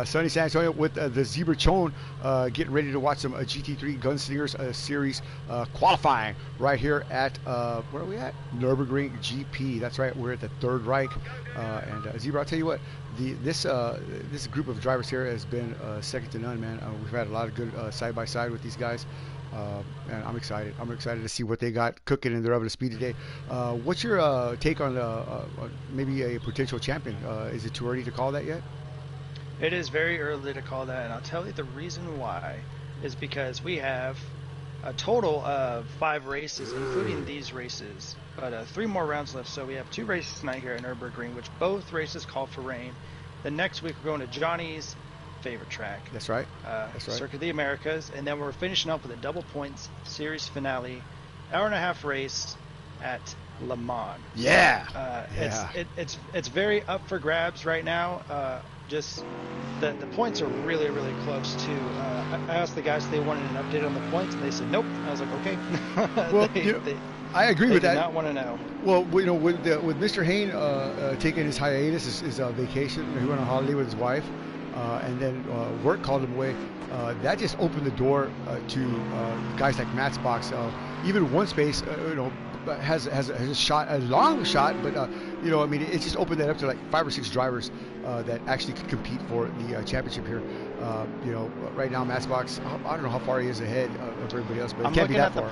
Sunny San Antonio with the Zebra Chone, getting ready to watch some GT3 Gunslingers series qualifying right here at where are we at? Nürburgring GP. That's right, we're at the Third Reich. And Zebra, I'll tell you what, this group of drivers here has been second to none, man. We've had a lot of good side by side with these guys. And I'm excited. I'm excited to see what they got cooking in their oven of speed today. What's your take on maybe a potential champion? Is it too early to call that yet? It is very early to call that, and I'll tell you the reason why is because we have a total of 5 races, including these races, but 3 more rounds left. So we have 2 races tonight here at Nürburgring, which both races call for rain. The next week we're going to Johnny's favorite track. That's right. That's right. Circuit of the Americas, and then we're finishing up with a double points series finale, hour-and-a-half race at Le Mans. Yeah. It's very up for grabs right now. Just the points are really close too. I asked the guys if they wanted an update on the points, and they said nope. I was like, okay. Well, I agree with that. They do not want to know. Well, with Mr. Hayne taking his hiatus, his vacation, he went on holiday with his wife, and then work called him away. That just opened the door to guys like Matt's Box. Even One Space, has a shot, a long shot, but I mean, it just opened that up to like 5 or 6 drivers that actually could compete for the championship here. Right now, Matchbox, I don't know how far he is ahead of everybody else, but it can't be that far.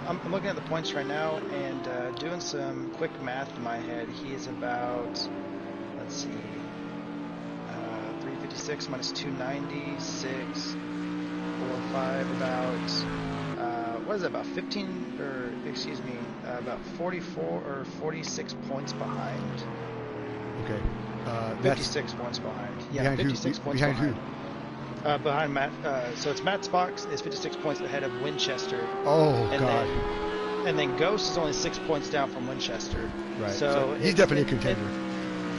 I'm looking at the points right now and doing some quick math in my head. He is about, let's see, 356 minus 296, 405, about what is it, about 15, or excuse me, about 44 or 46 points behind. Okay. 56 points behind. Yeah, behind 56 who? points behind. Who? Behind Matt. So it's Matt's box is 56 points ahead of Winchester. Oh, God. And then Ghost is only 6 points down from Winchester. Right. So he's definitely a contender.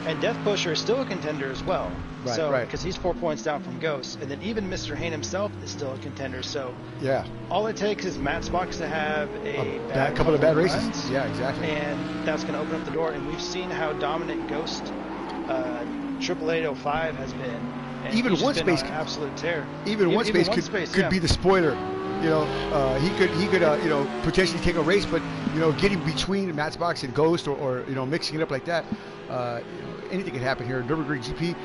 And Death Pusher is still a contender as well. Right, so, right. Because he's 4 points down from Ghost. And then even Mr. Hayne himself is still a contender. So yeah, all it takes is Matt's box to have a couple of bad races. Runs, yeah, exactly. And that's going to open up the door. And we've seen how dominant Ghost 88805 has been. And even One Space, absolute tear. Even One Space could be the spoiler. He could potentially take a race, but getting between Matt's box and Ghost, or mixing it up like that, anything can happen here. Nürburgring GP,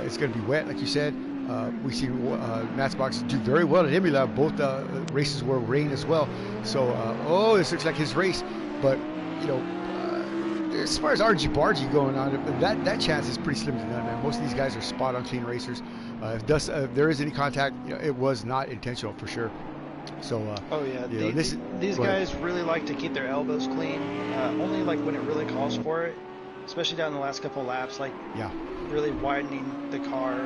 it's going to be wet, like you said. We've seen Matt's box do very well at Imola. Both races were rain as well. So, this looks like his race, but as far as RG Bargy going on, that chance is pretty slim to none, man. Most of these guys are spot on clean racers. If there is any contact, it was not intentional for sure. So these guys really like to keep their elbows clean, only like when it really calls for it, especially down the last couple laps, like really widening the car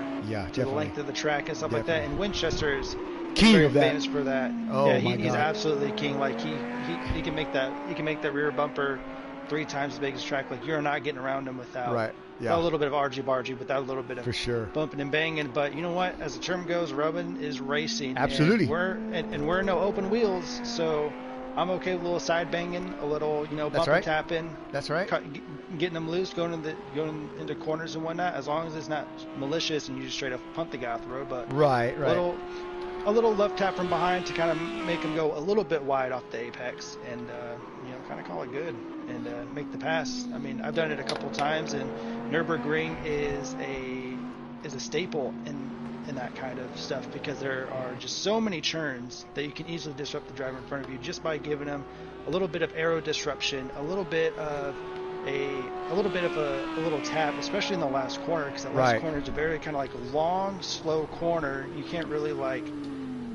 to the length of the track and stuff like that. And Winchester is king of famous for that. Oh, yeah, he's absolutely king. Like he can make that rear bumper 3 times as big as track. Like, you're not getting around him without a little bit of argy-bargy, without a little bit of for sure bumping and banging. But you know what? As the term goes, rubbing is racing. Absolutely. And we're no open wheels, so I'm okay with a little side banging, a little bump tapping. That's right. Getting them loose, going into corners and whatnot. As long as it's not malicious and you just straight up punt the guy off the road. But right. A little left tap from behind to kind of make him go a little bit wide off the apex, and kind of call it good and make the pass. I mean, I've done it a couple of times, and Nürburgring is a staple in that kind of stuff, because there are just so many churns that you can easily disrupt the driver in front of you just by giving them a little bit of aero disruption, a little bit of a little tap, especially in the last corner, because that last corner is a very kind of like long, slow corner. You can't really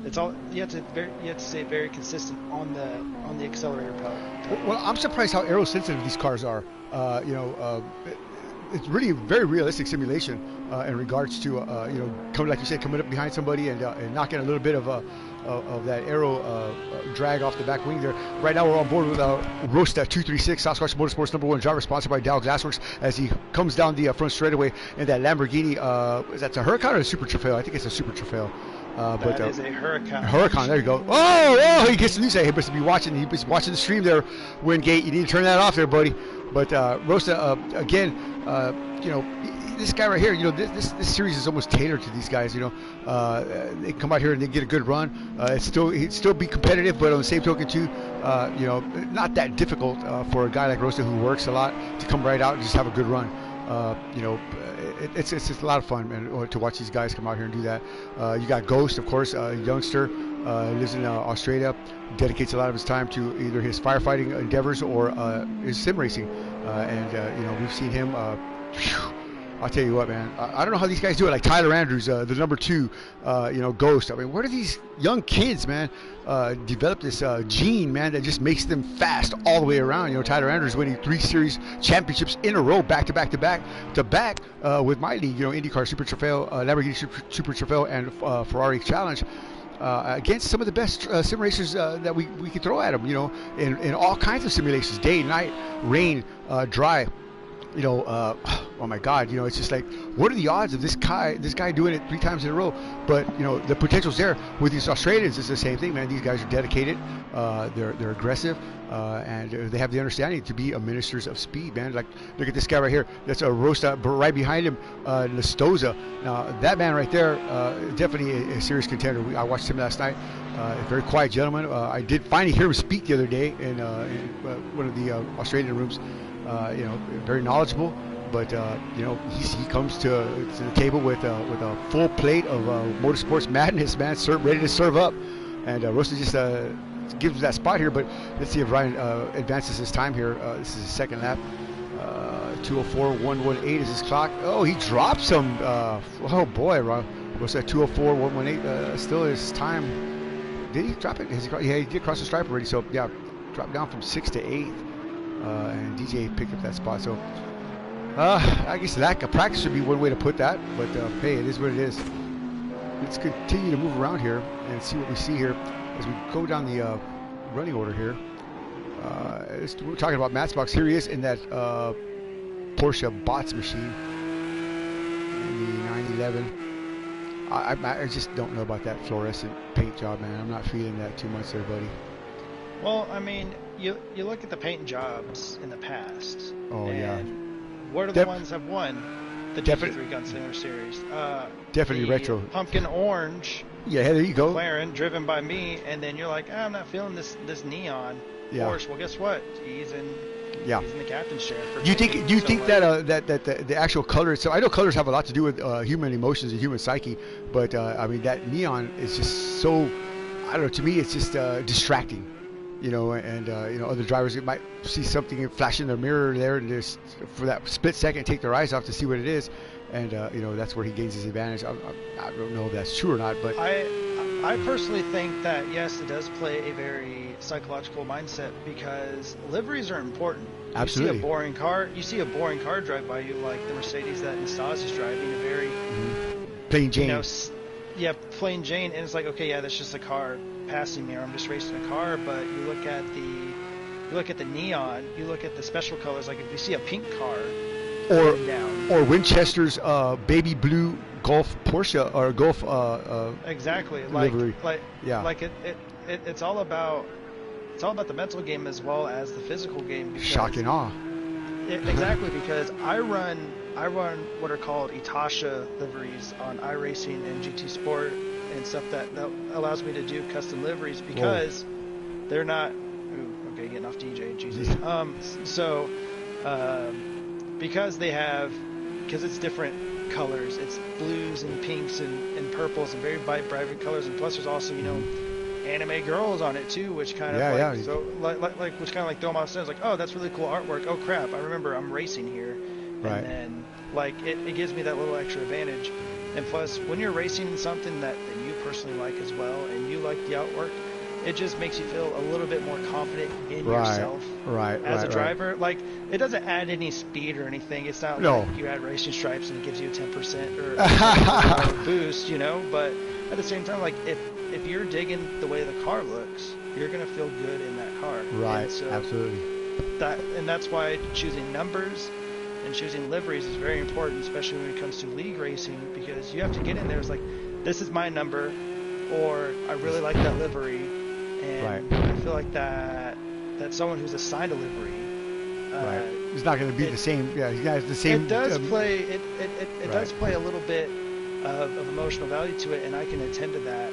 it's all you have to stay very consistent on the accelerator pedal. Well, I'm surprised how aero sensitive these cars are. It's really a very realistic simulation in regards to coming up behind somebody and knocking a little bit of that aero drag off the back wing there. Right now we're on board with Rosta 236, Sasquatch Motorsports #1 driver, sponsored by Dow Glassworks, as he comes down the front straightaway in that Lamborghini. Is that a Huracan or a Super Trofeo? I think it's a Super Trofeo. That is a Huracan. Huracan, there you go. Oh, he gets the news. He must be watching. He was watching the stream there, Wingate. You need to turn that off there, buddy. But Rosa, again, this guy right here, you know, this series is almost tailored to these guys. You know, they come out here and they get a good run. He'd still be competitive, but on the same token too, you know, not that difficult for a guy like Rosa who works a lot to come right out and just have a good run. You know, it's a lot of fun, man, to watch these guys come out here and do that. You got Ghost, of course, a youngster, lives in Australia, dedicates a lot of his time to either his firefighting endeavors or his sim racing. And you know, we've seen him. I'll tell you what, man. I don't know how these guys do it. Like Tyler Andrews, the number 2, you know, Ghost. I mean, where do these young kids, man, develop this gene, man, that just makes them fast all the way around? You know, Tyler Andrews winning 3 series championships in a row, back to back with my league. You know, IndyCar Super Trofeo, Lamborghini Super Trofeo, and Ferrari Challenge. Against some of the best sim racers that we can throw at them. You know, in all kinds of simulations, day, night, rain, dry. You know, oh my God, you know, it's just like, what are the odds of this guy doing it 3 times in a row? But you know, the potential's there. With these Australians, it's the same thing, man. These guys are dedicated, they're aggressive, and they have the understanding to be ministers of speed, man. Like, look at this guy right here. That's a Rosta, right behind him, Listoza. Now that man right there, definitely a serious contender. I watched him last night. A very quiet gentleman. I did finally hear him speak the other day in one of the Australian rooms. You know, very knowledgeable, but you know, he comes to the table with a full plate of motorsports madness, man, ready to serve up. And Rosa just gives him that spot here. But let's see if Ryan advances his time here. This is his second lap. 204.118 is his clock. Oh, he drops him. Oh boy, Rosa at 204.118. Still his time. Did he drop it? Yeah, he did cross the stripe already. So yeah, dropped down from 6th to 8th. And DJ picked up that spot. So I guess lack of practice would be one way to put that, but hey, it is what it is. Let's continue to move around here and see what we see here as we go down the running order here. We're talking about Matchbox. Here he is in that Porsche Bots machine in the 911. I just don't know about that fluorescent paint job, man. I'm not feeling that too much there, buddy. Well, I mean, you look at the paint jobs in the past. Oh, yeah. What are the ones that have won the GT3 Gunslinger series? Definitely retro. Pumpkin orange. Yeah, there you go. McLaren, driven by me, and then you're like, I'm not feeling this neon. Yeah. Porsche. Well, guess what? He's in the captain's chair. Do you think that the actual color itself? I know colors have a lot to do with human emotions and human psyche, but I mean, that neon is just so, I don't know. To me, it's just distracting. You know, and you know, other drivers might see something flash in their mirror there, and just for that split second take their eyes off to see what it is, and you know, that's where he gains his advantage. I don't know if that's true or not, but I personally think that yes, it does play a very psychological mindset, because liveries are important. Absolutely. You see a boring car drive by you, like the Mercedes that Nasaz is driving, a very plain Jane. You know, plain Jane, and it's like, okay, yeah, that's just a car passing me, or I'm just racing a car. But you look at the neon, you look at the special colors. Like if you see a pink car, or Winchester's baby blue Golf Porsche or Golf exactly livery. It's all about the mental game as well as the physical game. Shock and awe. Exactly, because I run what are called Itasha liveries on iRacing and GT Sport and stuff that allows me to do custom liveries, because they're not. Ooh, okay, getting off DJ, Jesus. Because it's different colors. It's blues and pinks and purples and very vibrant colors, and plus there's also, you know, anime girls on it too, which kind of which kind of like throw them off. It's like, oh, that's really cool artwork. Oh crap, I remember I'm racing here, right. And like it gives me that little extra advantage. And plus, when you're racing something that you personally like as well, and you like the artwork, it just makes you feel a little bit more confident in yourself as a driver. Like, it doesn't add any speed or anything. It's not like you add racing stripes and it gives you a 10% or boost, you know. But at the same time, like, if you're digging the way the car looks, you're gonna feel good in that car. Right. And so absolutely. That's why choosing numbers and choosing liveries is very important, especially when it comes to league racing, because you have to get in there. It's like, this is my number, or I really like that livery, and I feel like that someone who's assigned a livery it's not going to be the same. Yeah, he has the same. It does play. It does play a little bit of emotional value to it, and I can attend to that.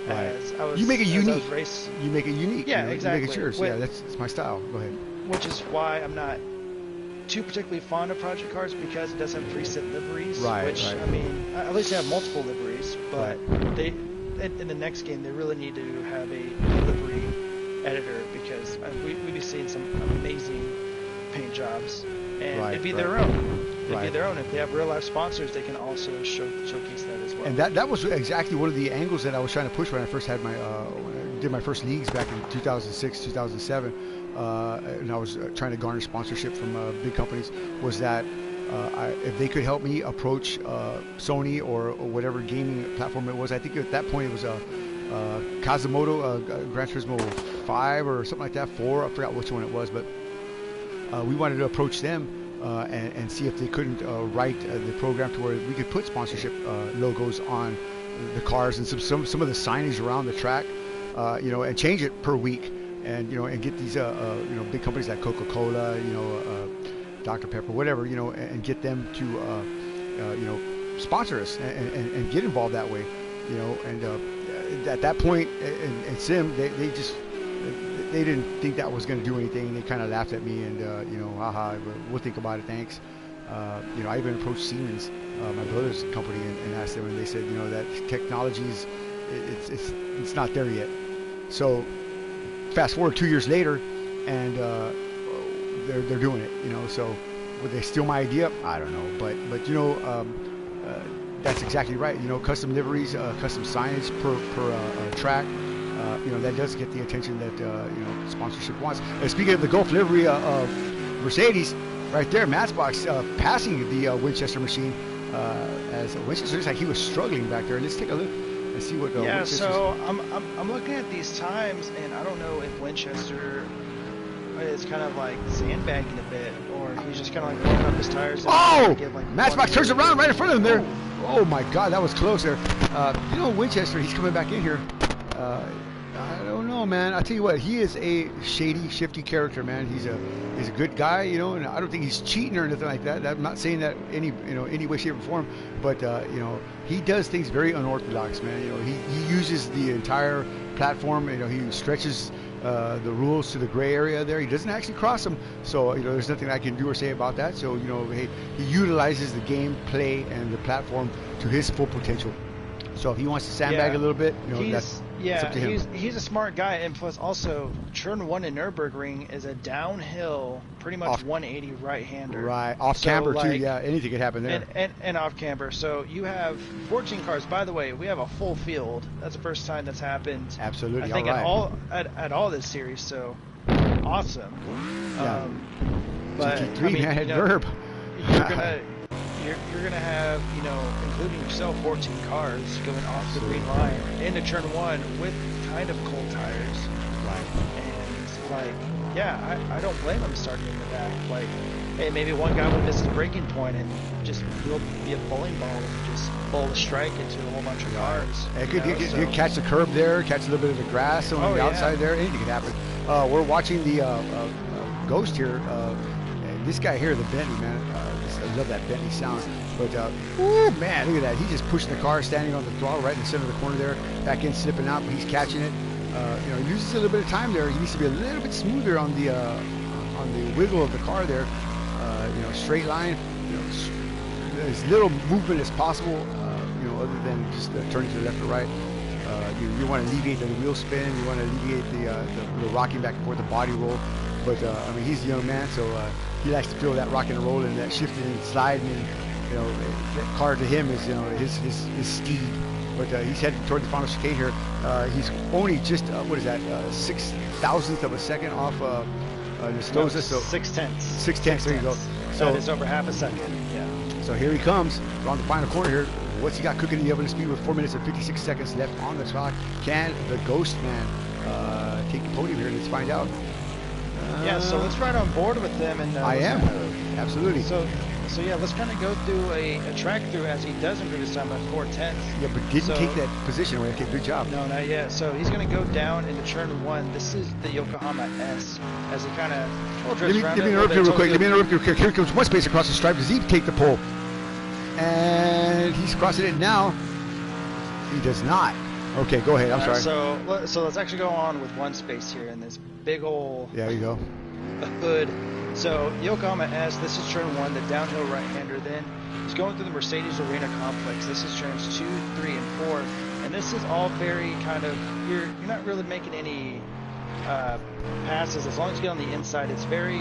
As I was, you make it unique. You make it unique. Yeah, you know, exactly. You make it yours. Yeah, that's my style. Go ahead. Which is why I'm not too particularly fond of project cars, because it does have preset liveries. Right. Which right. I mean, at least they have multiple liveries, but they in the next game they really need to have a livery editor, because we'd be seeing some amazing paint jobs, and it'd be their own. It'd be their own. If they have real life sponsors, they can also showcase that as well. And that was exactly one of the angles that I was trying to push when I first had when I did my first leagues back in 2006, 2007, and I was trying to garner sponsorship from big companies. Was that if they could help me approach Sony or whatever gaming platform it was. I think at that point it was Kazimoto Gran Turismo 5 or something like that, 4. I forgot which one it was, but we wanted to approach them. And see if they couldn't write the program to where we could put sponsorship logos on the cars and some of the signage around the track, you know, and change it per week, and you know, and get these you know, big companies like Coca-Cola, you know, Dr. Pepper, whatever, you know, and get them to you know, sponsor us and get involved that way, you know. And at that point in Sim, they didn't think that was going to do anything. They kind of laughed at me, and you know, haha, we'll think about it, thanks. You know, I even approached Siemens, my brother's company, and asked them, and they said, you know, that technology's it's not there yet. So fast forward 2 years later, and they're doing it. You know, so would they steal my idea? I don't know, but you know, that's exactly right. You know, custom liveries, custom signage per track. You know, that does get the attention that you know, sponsorship wants. And speaking of the Gulf livery of Mercedes, right there, Matchbox passing the Winchester machine, as Winchester looks like he was struggling back there. Let's take a look and see what. Yeah, so I'm looking at these times, and I don't know if Winchester is kind of like sandbagging a bit, or he's just kind of like blowing up his tires. Oh! Give, like, Matchbox turns around right in front of him there. Oh my God, that was close there. You know, Winchester, he's coming back in here. I don't know, man. I tell you what, he is a shady, shifty character, man. He's a good guy, you know, and I don't think he's cheating or anything like that. I'm not saying that any way, shape, or form, but you know, he does things very unorthodox, man. You know, he uses the entire platform. You know, he stretches the rules to the gray area there. He doesn't actually cross them, so you know, there's nothing I can do or say about that. So you know, he utilizes the game play and the platform to his full potential. So if he wants to sandbag a little bit, you know, that's up to him. He's a smart guy, and plus also Turn 1 in Nürburgring is a downhill, pretty much 180 right-hander. Right, off camber too. Yeah, anything could happen there. And off camber. So you have 14 cars. By the way, we have a full field. That's the first time that's happened. Absolutely. I think at all this series. So awesome. Yeah. But GT3, I mean, man, you know, Verb. You're gonna have, you know, including yourself, 14 cars going off the green line into turn 1 with kind of cold tires. Right. And like, yeah, I don't blame them starting in the back. Like, hey, maybe one guy will miss the braking point and just will be a bowling ball and just bowl a strike into a whole bunch of cars. You catch the curb there, catch a little bit of the grass on the outside there. Anything could happen. We're watching the Ghost here. And this guy here, the Bentley, man. I love that Bentley sound. But, oh man, look at that. He's just pushing the car, standing on the throttle right in the center of the corner there. Back in, slipping out, but he's catching it. You know, he loses a little bit of time there. He needs to be a little bit smoother on the wiggle of the car there. You know, straight line. You know, as little movement as possible. You know, other than just turning to the left or right. You want to alleviate the wheel spin. You want to alleviate the rocking back and forth, the body roll. But I mean, he's a young man, so he likes to feel that rock and roll and that shifting and sliding. And, you know, that car to him is, you know, his steed. But he's heading toward the final chicane here. He's only just what is that? 6,000th of a second off Nestoza. No, so 6/10. 6/10. There you go. So that is over half a second. Yeah. So here he comes on the final corner here. What's he got cooking in the oven? Speed with 4 minutes and 56 seconds left on the clock. Can the Ghost Man take the podium here? Let's find out. Yeah, so let's ride on board with them. And I am. Absolutely. So So yeah, let's kind of go through a track through as he does improve his time by 4/10. Yeah, but didn't take that position away. Okay, good job. No, not yet. So he's going to go down into turn 1. This is the Yokohama S as he kind of let me interrupt you real quick. Let me interrupt you real quick. Here comes one space across the stripe. Does he take the pole? And he's crossing it now. He does not. Okay, go ahead. I'm sorry. So let's actually go on with one space here in this big old. There you go. Hood. So Yokohama S, this is turn 1, the downhill right-hander. Then he's going through the Mercedes Arena complex. This is turns 2, 3, and 4, and this is all very kind of you're not really making any passes as long as you get on the inside. It's very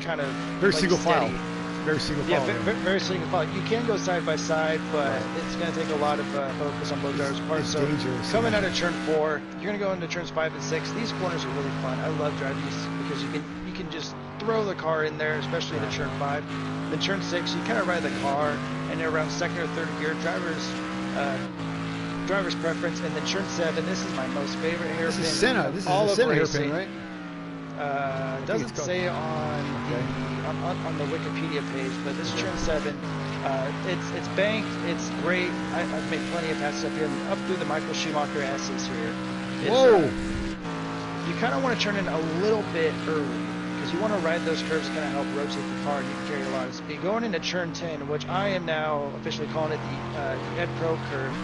kind of very like single steady. file. Very single file. Yeah, very single file. You can go side by side, but it's going to take a lot of focus on both drivers' parts. It's so dangerous. Coming out of turn 4, you're going to go into turns 5 and 6. These corners are really fun. I love driving these because you can just throw the car in there, especially in turn 5. Then turn 6, you kind of ride the car, and then around second or third gear, driver's preference. And then turn 7, this is my most favorite hairpin. This is Senna. This is a Senna hairpin, right? Doesn't say on the Wikipedia page, but this is turn 7. It's banked. It's great. I've made plenty of passes up here, and up through the Michael Schumacher S's here. Whoa! You kind of want to turn in a little bit early because you want to ride those curves, kind of help rotate the car, and you can carry a lot of speed. Going into turn 10, which I am now officially calling it the Ed Pro curve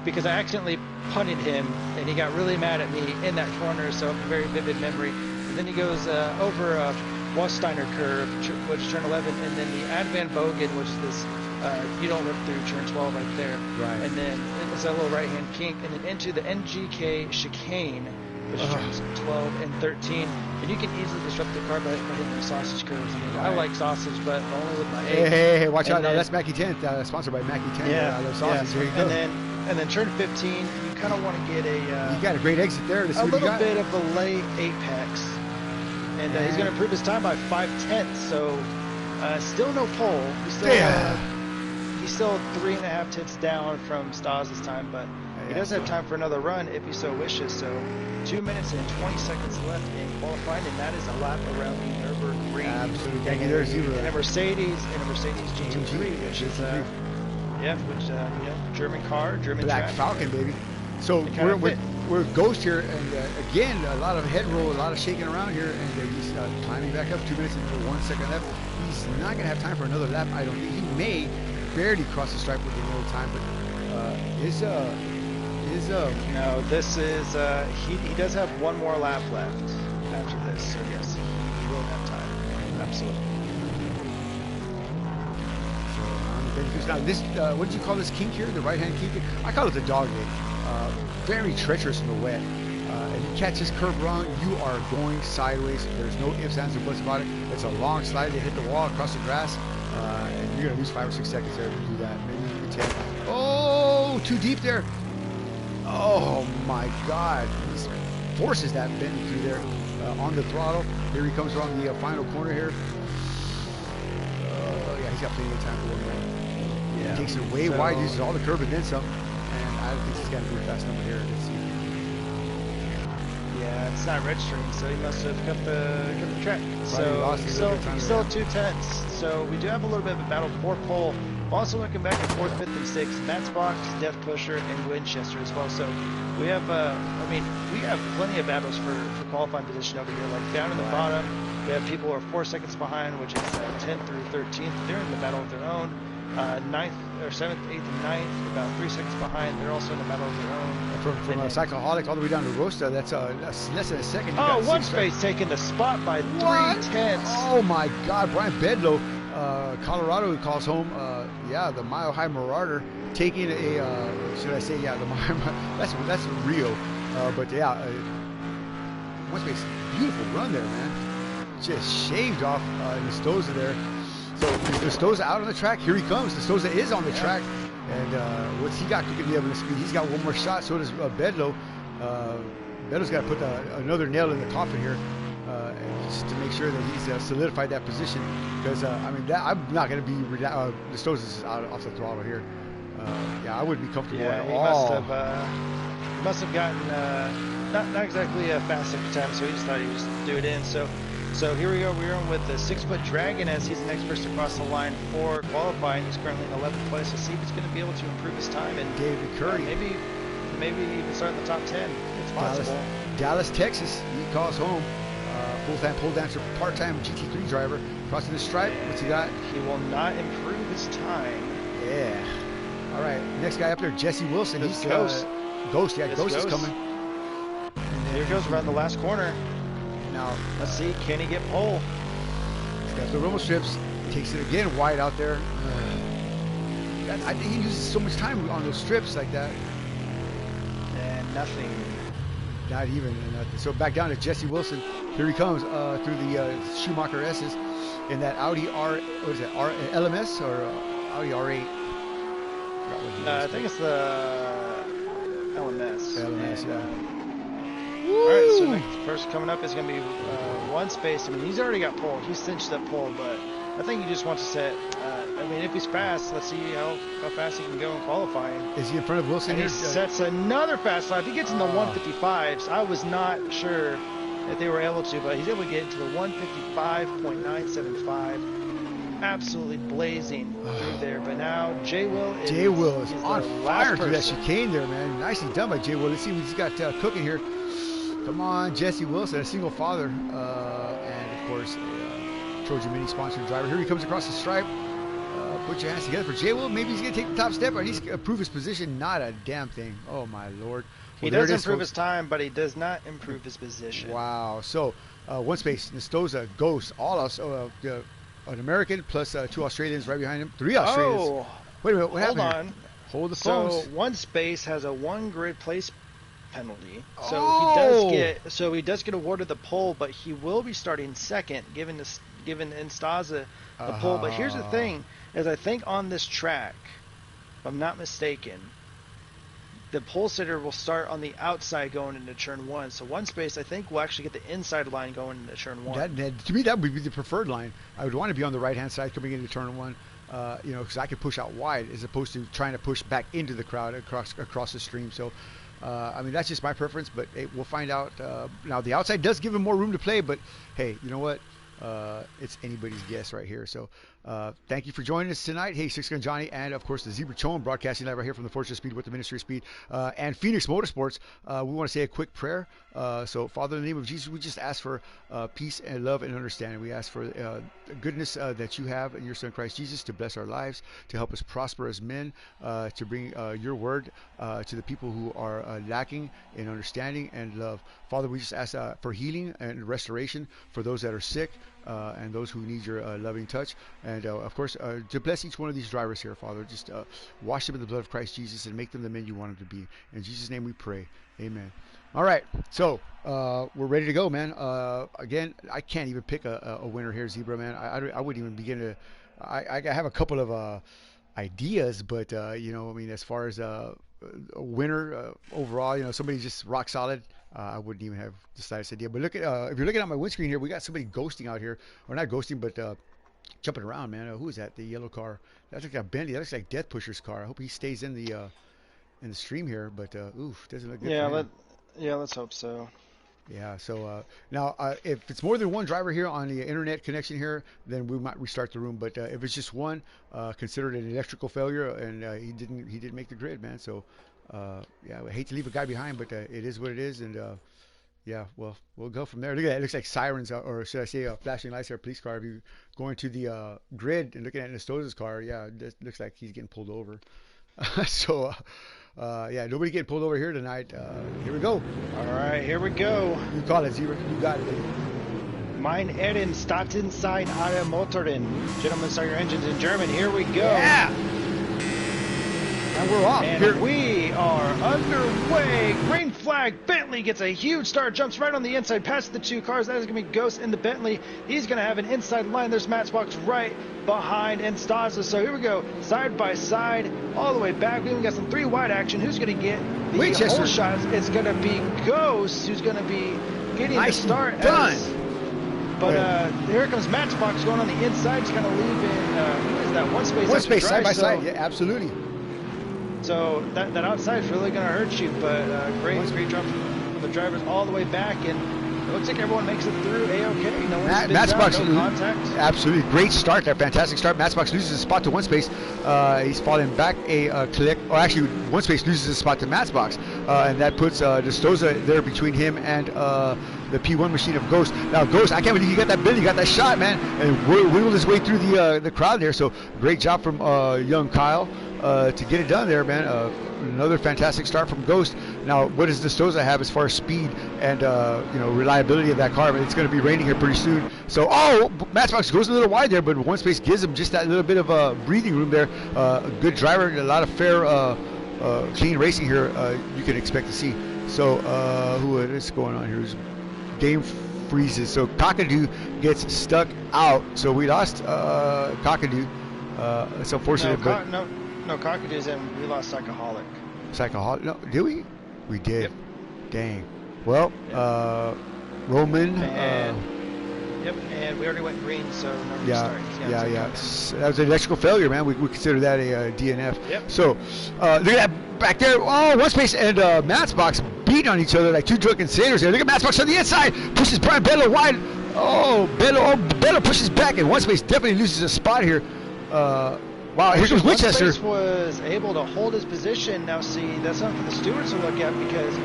because I accidentally punted him, and he got really mad at me in that corner, so a very vivid memory. And then he goes over a Waststeiner curve, which is turn 11, and then the Ad Van Bogen, which is this, you don't rip through turn 12 right there. Right. And then it's a little right-hand kink, and then into the NGK chicane, which is turns 12 and 13. And you can easily disrupt the car by hitting the sausage curves. I mean, I like sausage, but only with my egg. Hey, watch out. Now, that's Mackie 10, sponsored by Mackie 10. Yeah, I love sausage. Yeah. There you go. And then turn 15, you kind of want to get you got a great exit there. A little bit of the late apex. And he's going to improve his time by 5/10. So still no pole. He's still 3.5 tenths down from Stas' time, but he does have time for another run if he so wishes. So 2 minutes and 20 seconds left in qualifying, and that is a lap around the Nürburgring. Absolutely. Thank you. There's zero. And a Mercedes GT3, which is German car, German Black track. Falcon, baby. So we're Ghost here, and again, a lot of head roll, a lot of shaking around here, and he's climbing back up. 2 minutes and 1 second left. He's not going to have time for another lap. I don't think he may barely cross the stripe with another time, but no, this is he does have one more lap left after this, so yes, he will have time. Absolutely. Now this, what did you call this kink here? The right-hand kink? I call it the dog leg. Very treacherous in the wet. If you catch this curve wrong, you are going sideways. There's no ifs, ands, or buts about it. It's a long slide to hit the wall across the grass, and you're going to lose 5 or 6 seconds there to do that. Maybe even 10. Oh, too deep there. Oh my God. He forces that bend through there on the throttle. Here he comes around the final corner here. Yeah, he's got plenty of time to work around. Yeah. He takes it way wide, uses all the curve and then some. And I don't think he's got a very fast number here. Let's see. Yeah, it's not registering, so he must have cut the track. Probably So he's still 2 tenths. So we do have a little bit of a battle for pole. Also looking back at 4th, 5th, and 6th, Matchbox, Death Pusher, and Winchester as well. So we have, we have plenty of battles for qualifying position over here. Like down in the bottom, we have people who are 4 seconds behind, which is 10th through 13th. They're in the battle of their own. 9th or 7th, 8th, and 9th, about 3 seconds behind. They're also in the battle of their own. From Cycloholic all the way down to Rosta, that's less than a second. Oh, one space taking the spot by 3 tenths. Oh my God, Brian Bedlow, Colorado, he calls home. The Mile High Marauder taking a. Should I say the that's Rio, but one space, beautiful run there, man. Just shaved off Nestoza there. So Nestoza out on the track. Here he comes. Nestoza is on the track. And what's he got cooking the oven speed? He's got one more shot. So does Bedlow. Bedlow's got to put another nail in the coffin here just to make sure that he's solidified that position. Because, I'm not going to be Nestoza's out off the throttle here. I wouldn't be comfortable at all. He must have gotten not exactly a fast second time, so he just thought he was do it in. So So here we go. We're on with the 6-foot Dragon as he's the next person across the line for qualifying. He's currently in 11th place. Let's see if he's going to be able to improve his time and David Curry. maybe even start in the top 10. It's possible. Dallas, Texas. He calls home. Full-time pole dancer, part-time GT3 driver. Crossing the stripe. What's he got? He will not improve his time. Yeah. All right. Next guy up there, Jesse Wilson. He's Ghost. Ghost. Yeah, Ghost is coming. Here goes around the last corner. Now, let's see, can he get pole? He's got the rumble strips. Takes it again wide out there. I think he uses so much time on those strips like that. And nothing. Not even. So back down to Jesse Wilson. Here he comes through the Schumacher S's in that Audi LMS or Audi R8. I think it's the LMS. LMS, yeah. All right, so next person coming up is going to be one space. I mean, he's already got pole. He's cinched that pole, but I think he just wants to set. I mean, if he's fast, let's see how fast he can go in qualifying. Is he in front of Wilson? And he sets another fast lap. He gets in the 155s. I was not sure if they were able to, but he's able to get into the 155.975. Absolutely blazing through there. But now J Will is on fire through that chicane there, man. Nicely done by J Will. Let's see what he's got cooking here. Come on, Jesse Wilson, a single father, and of course, a Trojan Mini sponsored driver. Here he comes across the stripe. Put your hands together for J Will. Maybe he's going to take the top step, or at least improve his position. Not a damn thing. Oh, my Lord. Well, he does improve his time, but he does not improve his position. Wow. So, one space, Nestoza, Ghost, all us, an American plus 2 Australians right behind him. 3 Australians. Oh, wait a minute. What happened? Hold on. Hold the phones. So, one space has a 1 grid place penalty. So he does get awarded the pole, but he will be starting second, giving Instaza the pole. But here's the thing, is I think on this track, if I'm not mistaken, the pole sitter will start on the outside going into turn 1. So one space, I think, will actually get the inside line going into turn 1. To me, that would be the preferred line. I would want to be on the right-hand side coming into turn 1, because I could push out wide as opposed to trying to push back into the crowd across the stream. So, I mean, that's just my preference, but hey, we'll find out. Now, the outside does give him more room to play, but hey, you know what? It's anybody's guess right here. So thank you for joining us tonight. Hey, Six Gun Johnny, and of course the Zebra Chone broadcasting live right here from the Fortress of Speed with the Ministry of Speed and Phoenix Motorsports. We want to say a quick prayer. So Father, in the name of Jesus, we just ask for peace and love and understanding. We ask for the goodness that you have in your Son Christ Jesus to bless our lives, to help us prosper as men, to bring your word to the people who are lacking in understanding and love. Father, we just ask for healing and restoration for those that are sick, and those who need your loving touch, and of course to bless each one of these drivers here, Father. Just wash them in the blood of Christ Jesus and make them the men you want them to be. In Jesus' name we pray, amen. All right, so we're ready to go, man. Again, I can't even pick a winner here, Zebra, man. I wouldn't even begin to. I have a couple of ideas, but you know, I mean, as far as a winner overall, you know, somebody just rock solid, I wouldn't even have decided this idea. But look at if you're looking at my windscreen here, we got somebody ghosting out here, or not ghosting, but jumping around, man. Who is that? The yellow car? That's like a Bentley. That looks like Death Pusher's car. I hope he stays in the stream here, but oof, doesn't look good. Yeah, let's hope so. Yeah, so now if it's more than one driver here on the internet connection here, then we might restart the room. But if it's just one, consider it an electrical failure, and he didn't make the grid, man. So yeah, I hate to leave a guy behind, but it is what it is, and yeah, well, we'll go from there. Look at that. It looks like sirens, or should I say flashing lights or a police car. If you going to the grid and looking at Nestoza's car, yeah, it looks like he's getting pulled over. So yeah, nobody getting pulled over here tonight. Here we go. All right, here we go. You call it, Zebra. You got it, baby. Mein Herren, starten seid alle Motoren. Gentlemen, start your engines in German. Here we go. Yeah. And we're off. And here we are underway. Green flag. Bentley gets a huge start. Jumps right on the inside past the 2 cars. That is going to be Ghost in the Bentley. He's going to have an inside line. There's Matchbox right behind Instaza. So here we go. Side by side. All the way back. We even got some 3 wide action. Who's going to get the whole shots? It's going to be Ghost who's going to be getting the start. Done. But here comes Matchbox going on the inside. He's going to leave in, who is that? One space. One space, side by side. Yeah, absolutely. So that outside is really going to hurt you, but great drop from the drivers all the way back, and looks like everyone makes it through a-okay. No one's Matchbox, no contact. Absolutely great start there, fantastic start. Matchbox loses a spot to one space. He's falling back a click, or actually one space loses a spot to Matchbox, and that puts Destoza there between him and the P1 machine of Ghost. Now Ghost, I can't believe you got that build, you got that shot, man, and wiggled his way through the crowd there. So great job from young Kyle to get it done there, man. Another fantastic start from Ghost. Now, what does Destoza have as far as speed and reliability of that car? I mean, it's going to be raining here pretty soon. So, Matchbox goes a little wide there, but one space gives him just that little bit of breathing room there. A good driver, a lot of fair, clean racing here. You can expect to see. So, who is going on here? Game freezes. So Kakadu gets stuck out. So we lost Kakadu. It's unfortunate, but no, Cockadoos, and we lost Psychoholic. Psychoholic? No, did we? We did. Yep. Dang. Well, Roman. And we already went green, so no restarts. Yeah. That was an electrical failure, man. We consider that a DNF. Yep. So, look at that back there. Oh, one space and Matchbox beat on each other like two drunken sailors there. Look at Matchbox on the inside. Pushes Brian Bello wide. Bello pushes back, and one space definitely loses a spot here. Wow, here comes Winchester. One space was able to hold his position. Now, see, that's something for the stewards to look at, because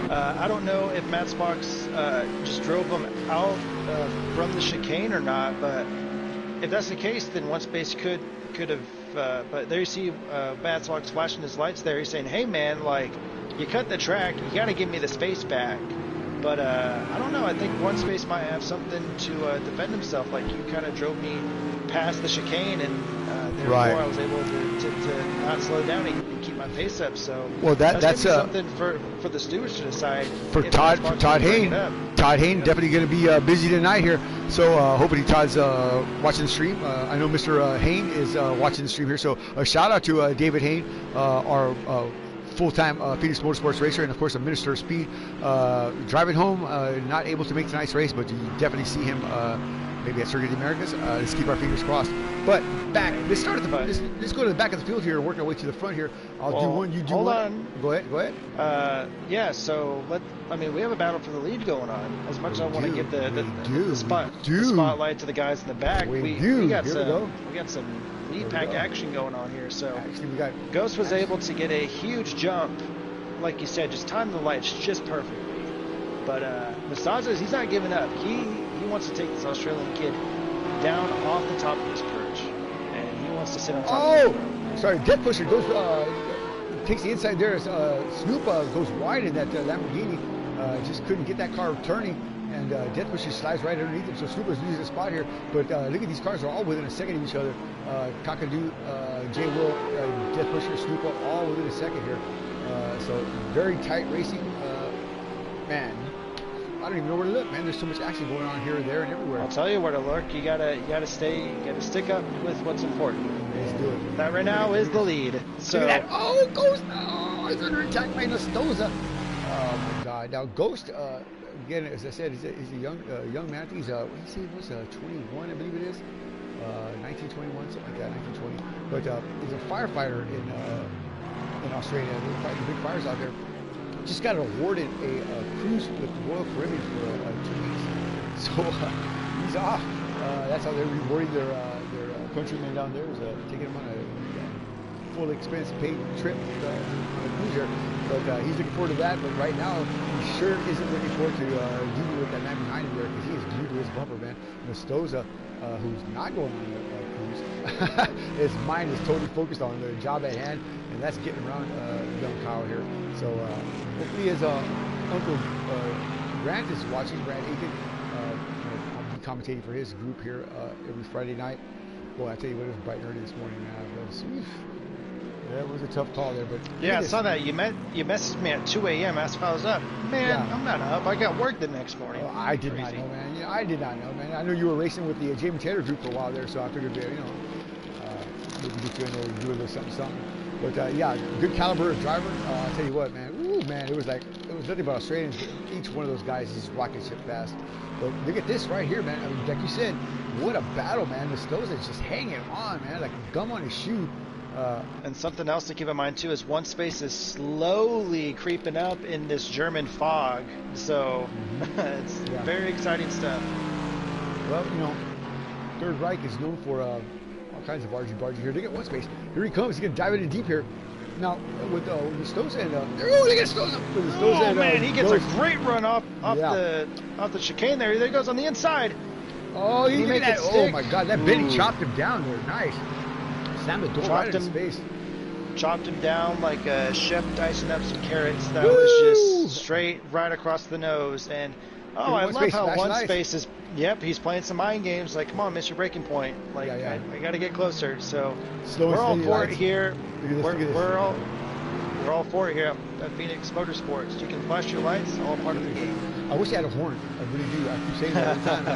I don't know if Matchbox just drove him out from the chicane or not, but if that's the case, then one space could have. But there you see Matchbox flashing his lights there. He's saying, "Hey, man, like, you cut the track, you got to give me the space back." But I don't know. I think one space might have something to defend himself. Like, you kind of drove me past the chicane, and therefore I was able to not slow down and keep my pace up. So that's something for the stewards to decide. For Todd Hayne. Todd Hayne definitely going to be busy tonight here. So hopefully Todd's watching the stream. I know Mr. Hayne is watching the stream here. So a shout out to David Hayne, our full-time Phoenix Motorsports racer, and of course a minister of speed. Driving home, not able to make tonight's race, but you definitely see him maybe at Circuit of the Americas. Let's keep our fingers crossed. But back, let's go to the back of the field here and work our way to the front here. I'll do one, you do hold one. On. Go ahead. Yeah, so we have a battle for the lead going on. As much as I want to give the spotlight to the guys in the back, we got some lead pack action going on here. So Ghost was able to get a huge jump, like you said, just time the lights just perfectly. But Mastazos, he's not giving up. He wants to take this Australian kid down off the top of his perch, and he wants to sit on top of him. Sorry, Death Pusher goes, takes the inside there. Snoop goes wide in that Lamborghini, just couldn't get that car turning, and Death Pusher slides right underneath him, so Snoop is losing a spot here. But look at these cars, are all within a second of each other. Kakadu, J. Will, Death Pusher, Snoop all within a second here. So very tight racing. Man, I don't even know where to look, man. There's so much action going on here, there, and everywhere. I'll tell you where to look. You gotta stick up with what's important. Let's do it. That right now is the lead. So look at that. Ghost! Oh, he's under attack by Destoza. Oh my God! Now Ghost, again, as I said, he's a young man. He's he was 21, I believe it is, 1921, something like that, 1920. But he's a firefighter in Australia. They're fighting big fires out there. Just got awarded a cruise with the Royal Caribbean for 2 weeks. So he's off. That's how they're rewarding their countrymen down there, is taking them on a full expense paid trip on a cruise here. But he's looking forward to that. But right now, he sure isn't looking forward to dealing with that man behind him there, because he is glued to his bumper, man. Destoza, who's not going on a cruise, his mind is totally focused on the job at hand, and that's getting around young Kyle here. So hopefully his uncle Grant is watching, Grant Aiken. I'll be commentating for his group here every Friday night. Boy, I tell you what, it was bright and early this morning, man. That was a tough call there, but yeah, I saw that. You messaged me at 2 a.m. asked if I was up. Man, yeah. I'm not up. I got work the next morning. Oh, I did not know, man. I did not know, man. I know you were racing with the Jamie Taylor group for a while there, so I figured, maybe get you in there and do a little something. But yeah, good caliber of driver. I'll tell you what, man. Ooh, man, it was nothing but Australians. Each one of those guys is rocket ship fast. But look at this right here, man. I mean, like you said, what a battle, man. Destoza is just hanging on, man, like gum on his shoe. And something else to keep in mind too is one space is slowly creeping up in this German fog, so it's very exciting stuff. Well, you know, Third Reich is known for all kinds of argy-bargy here. Look at one space. Here he comes. He's going to dive in deep here. Now, with the Stoza and oh, look at Stoza. Oh man, he gets a great run off the chicane there. There he goes on the inside. Oh, he made that. Oh my God, that Benny chopped him down there. Nice. Slammed the door right in his face. Chopped him down like a chef dicing up some carrots. That was just straight right across the nose. And I love how one space is. Yep, he's playing some mind games. Like, come on, miss your breaking point. Like, I got to get closer. So we're all for it here. We're all for it here at Phoenix Motorsports. You can flash your lights, all part of the game. I wish I had a horn. I really do. I keep saying that all the time.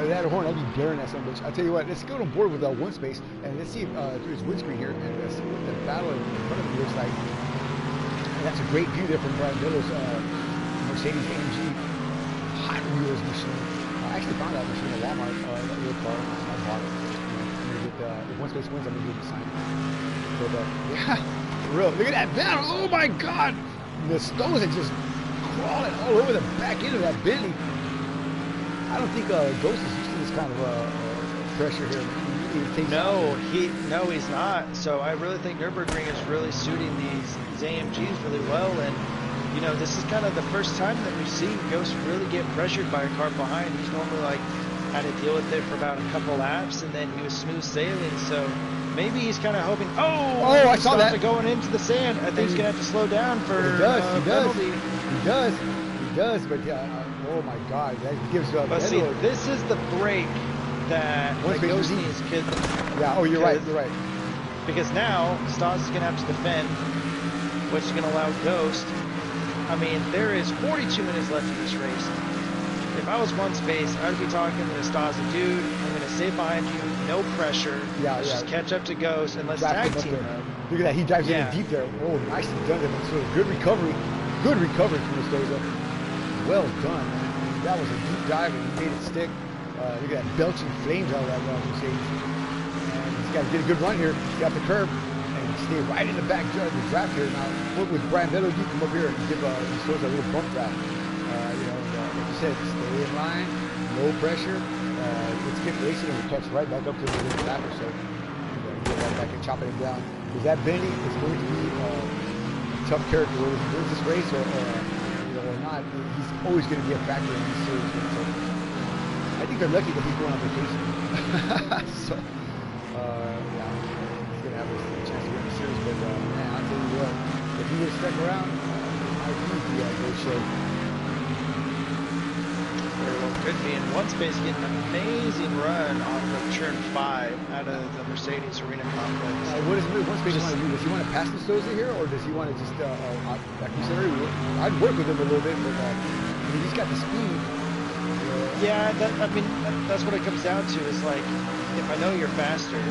If I had a horn, I'd be blaring that son of a bitch. I'll tell you what, let's go on board with one space and let's see through his windscreen here and let's see what the battle in front of him looks like. And that's a great view there from Brian Miller's Mercedes AMG Hot Wheels machine. I actually found that machine at Walmart, that little car. I bought it. I'm going to get, if one space wins, I'm going to give him a sign. But, yeah, for real. Look at that battle. Oh my God. The stones are just crawling all over the back end of that Bentley. I don't think Ghost is used to this kind of pressure here. No, he's not. So I really think Nürburgring is really suiting these AMGs really well. And, you know, this is kind of the first time that we've seen Ghost really get pressured by a car behind. He's normally like had to deal with it for about a couple laps, and then he was smooth sailing. So maybe he's kind of hoping. I saw that going into the sand. I think he's gonna have to slow down for penalty. He does. But yeah, oh my God, that gives up. But see, this is the break that Ghost needs. Yeah. Oh, you're right. Because now Stas is gonna have to defend, which is gonna allow Ghost. I mean, there is 42 minutes left in this race. If I was one space, I'd be talking to Stas, dude, I'm going to stay behind you, no pressure. Let's just catch up to Ghost and let's tag team him. Look at that, he dives in deep there. Oh, nicely done there. So good recovery from the Stoza. Well done, man. That was a deep dive and he made it stick. Look at that belching flames out of that Mercedes. And he's got to get a good run here. He's got the curb. Stay right in the back of the draft here. Now, with Brian Vettel, you come up here and give Stoza a little bump draft. Like you said, stay in line, no pressure. Let's get racing and we'll catch right back up to the lap or so. And get right back and chopping it down. Because that Benny is going to be a tough character. Whether he wins this race or not, he's always going to be a factor in this series. So I think they're lucky that he's going on vacation. So, he's going to have a chance to win the series. But man, I'll tell you what, if he would have stuck around, I think he'd be a great show. Could be in one space, getting an amazing run off of turn 5 out of the Mercedes Arena complex. What does one space want to do? Does he want to pass the Stoza here, or does he want to just consider? I'd work with him a little bit, but he's got the speed. Yeah, that's what it comes down to. Is like, if I know you're faster,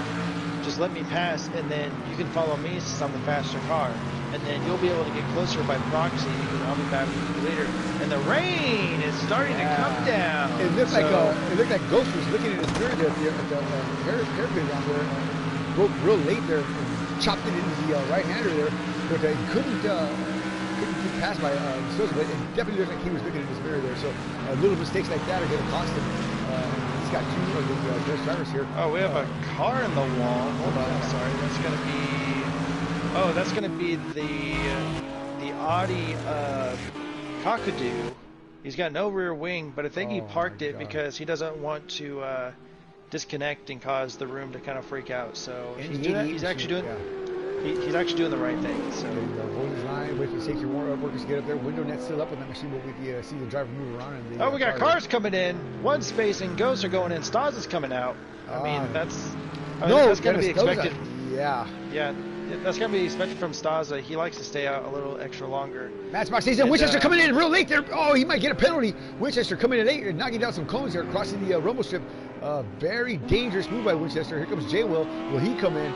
just let me pass, and then you can follow me since I'm the faster car. And then you'll be able to get closer by proxy because I'll be back with you later. And the rain is starting to come down. It looked like Ghost was looking at his mirror there at the hairpin down there. Broke real late there and chopped it into the right-hander there. But he couldn't get passed by Stoza. But it definitely looked like he was looking at his mirror there. So little mistakes like that are going to cost him. He's got two of the best drivers here. Oh, we have a car in the wall. Hold on, sorry. That's going to be... Oh, that's going to be the Audi Kakadu. He's got no rear wing, but I think he parked it because he doesn't want to disconnect and cause the room to kind of freak out. So he's actually doing the right thing. So hold his line, wait for the safety workers to get up there. Window net's still up on that machine, but we see the driver move around. And we got cars coming in. One space and Ghosts are going in. Stas is coming out. I mean, that's going to be expected. Yeah. That's going to be expected from Stoza. He likes to stay out a little extra longer. Matchbox stays in. Winchester coming in real late there. Oh, he might get a penalty. Winchester coming in late and knocking down some cones there, crossing the rumble strip. Very dangerous move by Winchester. Here comes J-Will. Will he come in?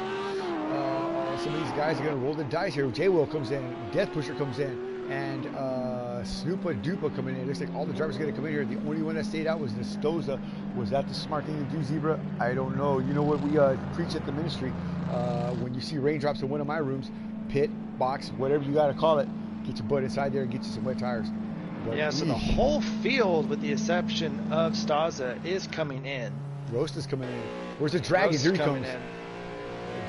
Some of these guys are going to roll the dice here. J-Will comes in. Death Pusher comes in. and Snoopa Dupa coming in. It looks like all the drivers are going to come in here. The only one that stayed out was Nestoza. Was that the smart thing to do, Zebra? I don't know. You know what we preach at the ministry? When you see raindrops in one of my rooms, pit, box, whatever you got to call it, get your butt inside there and get you some wet tires. But yeah, so the whole field, with the exception of Staza, is coming in. Roast is coming in. Where's the Dragon? Here he comes.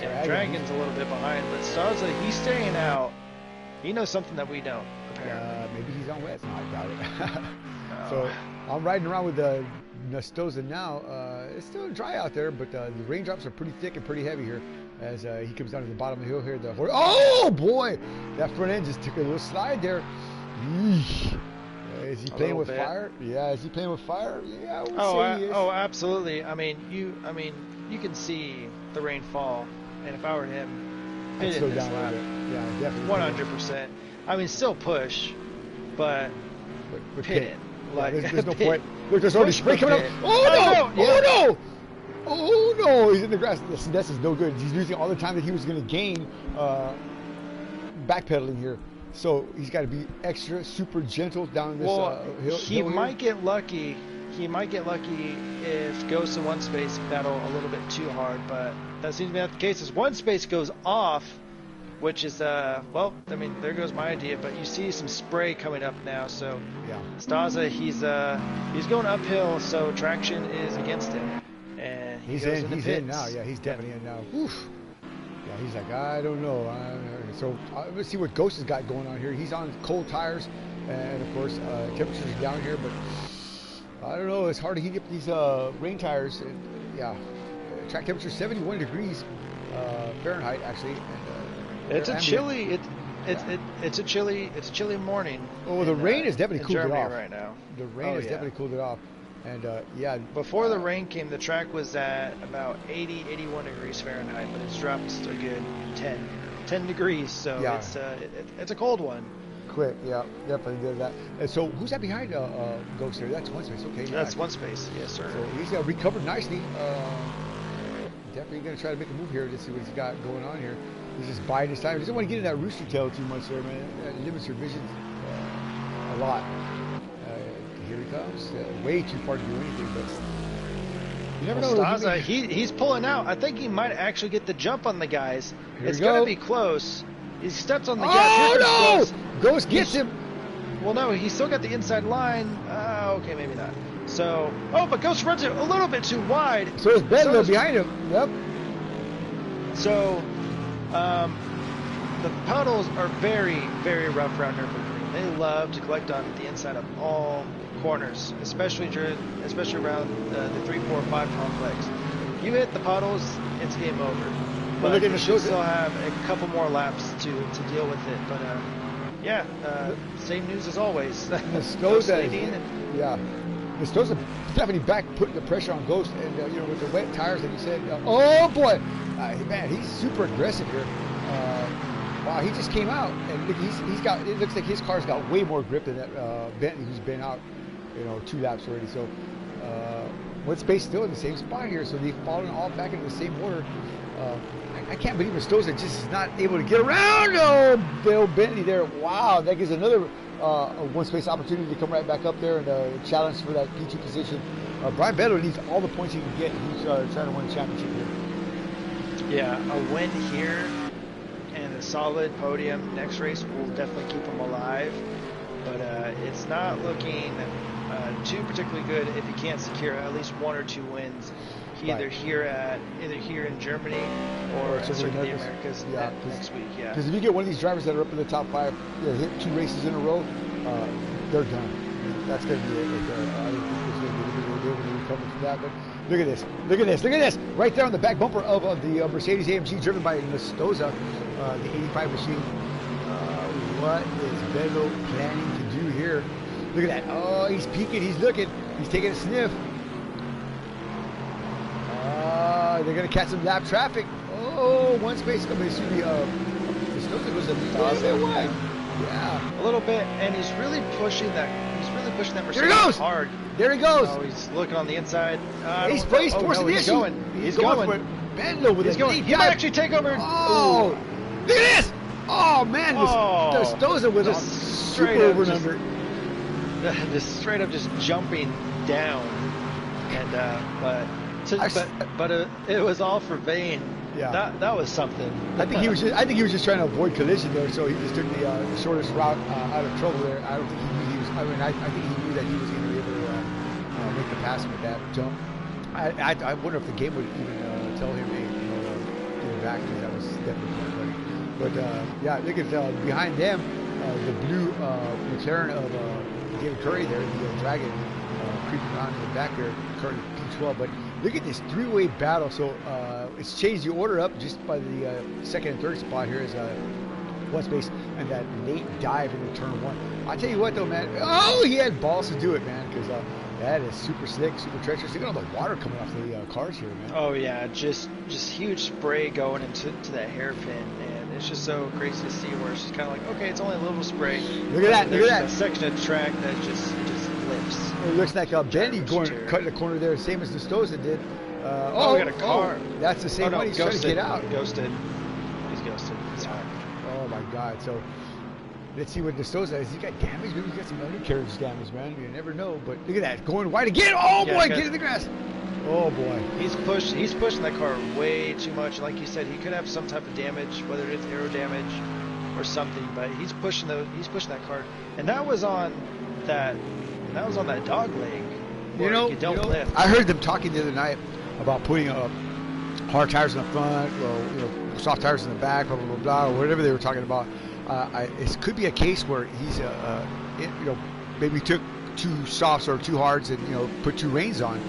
Yeah, Dragon's a little bit behind, but Staza, he's staying out. He knows something that we don't, apparently. Maybe he's on wet. No, I doubt it. So I'm riding around with Nestoza now. It's still dry out there, but the raindrops are pretty thick and pretty heavy here as he comes down to the bottom of the hill here. Oh, boy! That front end just took a little slide there. Yeesh. Is he playing with fire? Yeah, is he playing with fire? Yeah, I would say he is. Oh, absolutely. I mean, you can see the rain fall, and if I were him, I'd slow down a little bit. Yeah, definitely. 100%. I mean, still push, but pit it. Like, there's no point. Look, there's already spray coming up. Oh no! Oh no! Oh no! He's in the grass. This is no good. He's losing all the time that he was going to gain backpedaling here. So he's got to be extra, super gentle down this hill. He might get lucky. He might get lucky if Ghost in one space battle a little bit too hard, but that seems to be not the case. As one space goes off, which is well, I mean, there goes my idea. But you see some spray coming up now, so yeah. Staza, he's going uphill, so traction is against him, and he's in now. Yeah, he's definitely in now. Oof. Yeah, he's like, I don't know. So let's see what Ghost has got going on here. He's on cold tires, and of course temperatures are down here, but I don't know. It's hard to heat up these rain tires. Yeah, track temperature 71 degrees Fahrenheit actually. And, it's a chilly. It's a chilly morning. Oh, the rain has definitely cooled it off right now. The rain has definitely cooled it off. And yeah, before the rain came, the track was at about 81 degrees Fahrenheit, but it's dropped a good 10 degrees. So yeah. It's a cold one. Quick, yeah, definitely did that. And so who's that behind Ghost there? That's one space. Okay, that's one space. Yes, sir. So he's recovered nicely. Definitely going to try to make a move here to see what he's got going on here. He's just biding his time. He doesn't want to get in that rooster tail too much there, man. That limits your vision a lot. Here he comes. Way too far to do anything, but you never know. Staza, he's pulling out. I think he might actually get the jump on the guys. It's going to be close. He steps on the gas. Oh, no! Ghost gets him. Well, no, he's still got the inside line. Okay, maybe not. So, but Ghost runs it a little bit too wide. So is Bedlow behind him. Yep. So, the puddles are very, very rough around NURBURGRING. They love to collect on the inside of all corners, especially around the 3, 4, 5 complex. You hit the puddles, it's game over. But you should still have a couple more laps to deal with it. But yeah, same news as always. Yeah. Nestoza definitely back putting the pressure on Ghost, and with the wet tires that you said. Oh boy, man, he's super aggressive here. Wow, he just came out, and he's got. It looks like his car's got way more grip than that Bentley, who's been out, 2 laps already. So one space still in the same spot here, so they've fallen all back into the same order. I can't believe Nestoza just is not able to get around. Oh, Bill Bentley there. Wow, that gives another one space opportunity to come right back up there and challenge for that P2 position. Brian Bedlow needs all the points he can get. He's trying to win a championship here. Yeah, a win here and a solid podium next race will definitely keep him alive. But it's not looking too particularly good if he can't secure at least 1 or 2 wins. Either here in Germany or in the Americas next week. Yeah. Because if you get one of these drivers that are up in the top 5, hit 2 races in a row, they're done. That's going to be it right there. I don't think there's going to be able to recover from that. But look at this. Look at this. Look at this. Right there on the back bumper of the Mercedes AMG driven by Nestoza, the 85 machine. What is Bedlow planning to do here? Look at that. Oh, he's peeking. He's looking. He's taking a sniff. They're going to catch some lap traffic. Oh, one space. Excuse me. Nestoza goes a little bit wide. Yeah, a little bit, and he's really pushing that. Mercedes there he goes. Hard. There he goes. Oh, he's looking on the inside. He's forcing the issue. He's going. Bedlow with his going. He might actually take over. Oh, look at this. Oh man, the Stoza with a super over and under. Just straight up just jumping down, and but it was all for Vane. Yeah, that was something. I think he was just trying to avoid collision there, so he just took the shortest route out of trouble there. I don't think he knew he was. I mean, I think he knew that he was going to be able to make the pass with that jump. I wonder if the game would even tell him, hey, get it back, because that was definitely funny. But yeah, look at behind them, the blue McLaren of David Curry there, the Dragon creeping around in the back there, currently P12. But look at this three-way battle. So it's changed the order up just by the second and third spot here is one space, and that late dive into turn one. I tell you what though, man, he had balls to do it, man, because that is super slick, super treacherous. Look at all the water coming off the cars here, man. Oh yeah, just huge spray going into that hairpin, and it's just so crazy to see where it's just kind of like, okay, it's only a little spray. Look at that, look at that. Section of track that just lifts. It looks like Benny cutting the corner there, same as the Stoza did. We got a car. That's the same one. He's trying to get out. Ghosted. He's ghosted. It's fine. Oh my God. So let's see what the Stoza has. He got damage. Maybe he's got some undercarriage damage, man. You never know. But look at that, going wide again. Oh boy, get in the grass. Oh boy. He's pushing that car way too much. Like you said, he could have some type of damage, whether it's aero damage or something. But he's pushing that car, and that was on that dog leg. You lift. I heard them talking the other night about putting hard tires in the front, soft tires in the back, blah blah blah blah, or whatever they were talking about. It could be a case where he's maybe took two softs or two hards and put two reins on.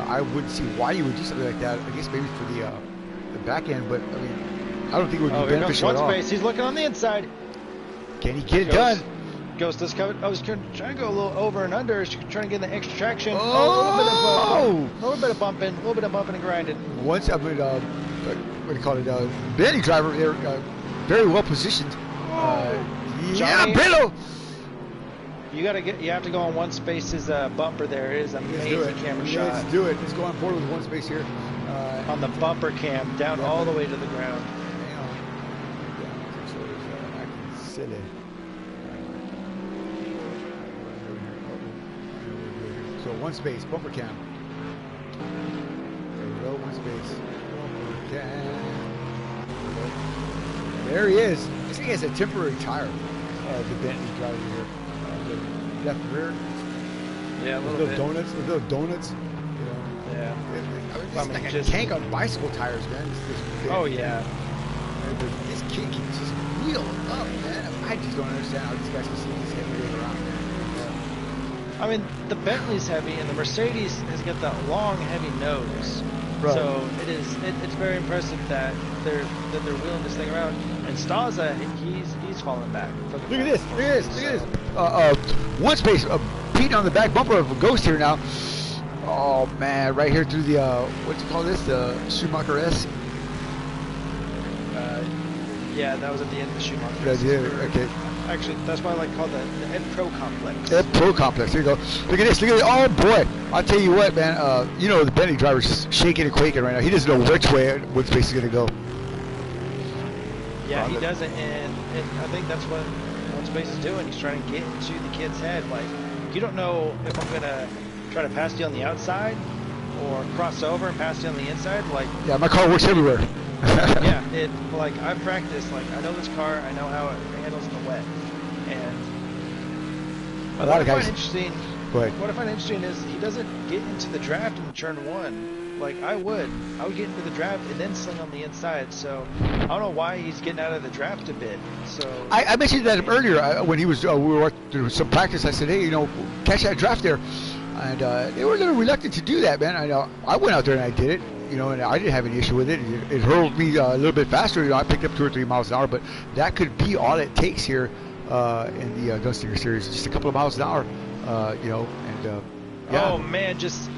I wouldn't see why you would do something like that. I guess maybe for the back end, but I mean, I don't think it would be beneficial at all. Space. He's looking on the inside. Can he get it done? Ghost is coming. I was trying to go a little over and under, trying to get the extra traction. Oh! A little bit of bumping and grinding. Once I mean, what do you call it? Benny driver there, very well positioned. Johnny, Bello. You have to go on one space's bumper there. It is amazing camera shot. Let's do it. Let's go on forward with one space here. On the bumper cam, down all the way to the ground. Hang on. Yeah, so I can sit it. So one space, bumper cam. There we go, one space. Bumper cam. There he is. This thing has a temporary tire. The Bentley driving here. The left rear. Yeah, a little bit. Little donuts. Yeah. It's like a tank on bicycle tires, man. Oh yeah. This kid keeps just wheeling up, man. I just don't understand how these guys can see this heavy around, man. I mean, the Bentley's heavy, and the Mercedes has got that long, heavy nose. Right. So it's very impressive that they're wheeling this thing around. And Stoza, he's falling back. Look at this! Look at this! Look at this! One space, beating on the back bumper of a Ghost here now. Oh man, right here through the what do you call this? The Schumacher S. Yeah, that was at the end of the Schumacher. Yeah, okay. Actually, that's why I like called the Ed Pro Complex. Ed Pro Complex. There you go. Look at this. Look at it. Oh boy! I'll tell you what, man. The Bentley driver's shaking and quaking right now. He doesn't know which way one space is gonna go. Yeah, he doesn't, and I think that's what one space is doing. He's trying to get into the kid's head. Like, you don't know if I'm gonna try to pass you on the outside or cross over and pass you on the inside. Like, yeah, my car works everywhere. Yeah, I've practiced. Like, I know this car. I know how it handles in the wet. And a lot of guys. What I find interesting is he doesn't get into the draft in turn one. Like I would get into the draft and then sling on the inside. So I don't know why he's getting out of the draft a bit. So I mentioned that earlier when he was we were doing some practice. I said, hey, catch that draft there, and they were a little reluctant to do that, man. I went out there and I did it. And I didn't have any issue with it. It hurled me a little bit faster. I picked up 2 or 3 miles an hour, but that could be all it takes here in the GUNSLINGER series. Just a couple of miles an hour, yeah. Oh man, just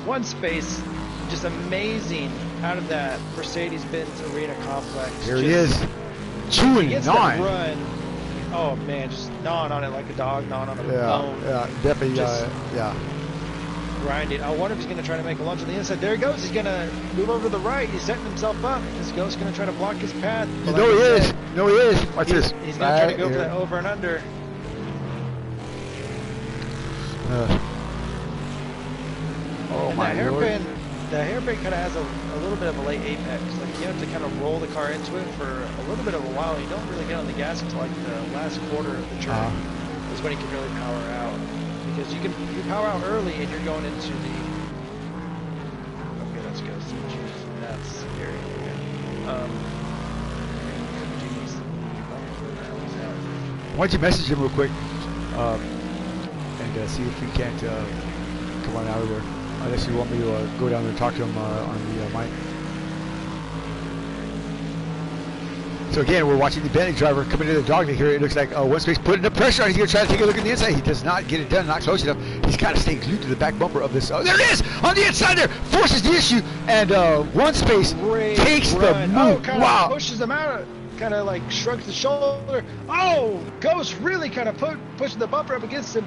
one space, just amazing out of that Mercedes-Benz Arena complex. Here he is, chewing gnawing. Run. Oh man, just gnawing on it like a dog gnawing on a bone. Yeah, definitely. Yeah. grinding. I wonder if he's going to try to make a lunge on the inside. There he goes. He's going to move over to the right. He's setting himself up. This Ghost going to try to block his path. You know he is. You know he is. Watch this. He's going to try to go for that over and under. Oh my Lord. The hairpin kind of has a little bit of a late apex. Like you have to kind of roll the car into it for a little bit of a while. You don't really get on the gas until like the last quarter of the turn is when you can really power out. Because you power out early and you're going into the. Okay, let's go. That's scary. Why don't you message him real quick and see if we can't come on out of there. Unless you want me to go down there and talk to him on the mic. So again, we're watching the Bentley driver coming into the dogleg here. It looks like one space putting the pressure on. He's going to try to take a look at the inside. He does not get it done, not close enough. He's got to stay glued to the back bumper of this. There it is! On the inside there! Forces the issue, and one space takes the move. Wow! Pushes him out. Kind of like shrugs the shoulder. Oh! Ghost really kind of pushing the bumper up against him.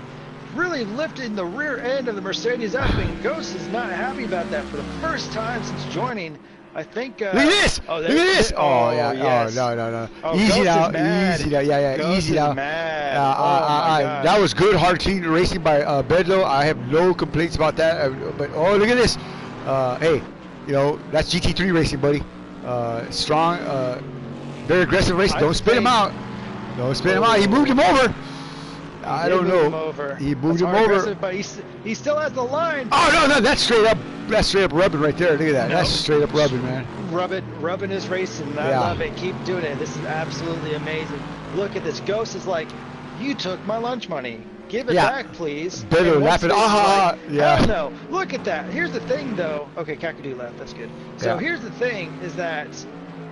Really lifting the rear end of the Mercedes up, and Ghost is not happy about that for the first time since joining. I think. Look at this! Oh, look at this! Oh yeah! Yes. Oh no! Oh, Easy Ghost now! Easy now! Yeah, Ghost easy now! Mad. That was good, hard, clean racing by Bedlow. I have no complaints about that. But oh, look at this! Hey, you know that's GT3 racing, buddy. Strong, very aggressive racing. Don't spin him out. Don't spin him out. He moved him over. I don't know. He moved him over, but he still has the line. Oh no, that's straight up rubbing right there. Look at that. No. That's straight up rubbing, man. Rubbing is racing. I love it. Keep doing it. This is absolutely amazing. Look at this. Ghost is like, you took my lunch money. Give it back, please. Better laughing. Yeah. No. Look at that. Here's the thing, though. Okay, Kakadu left. That's good. So here's the thing: is that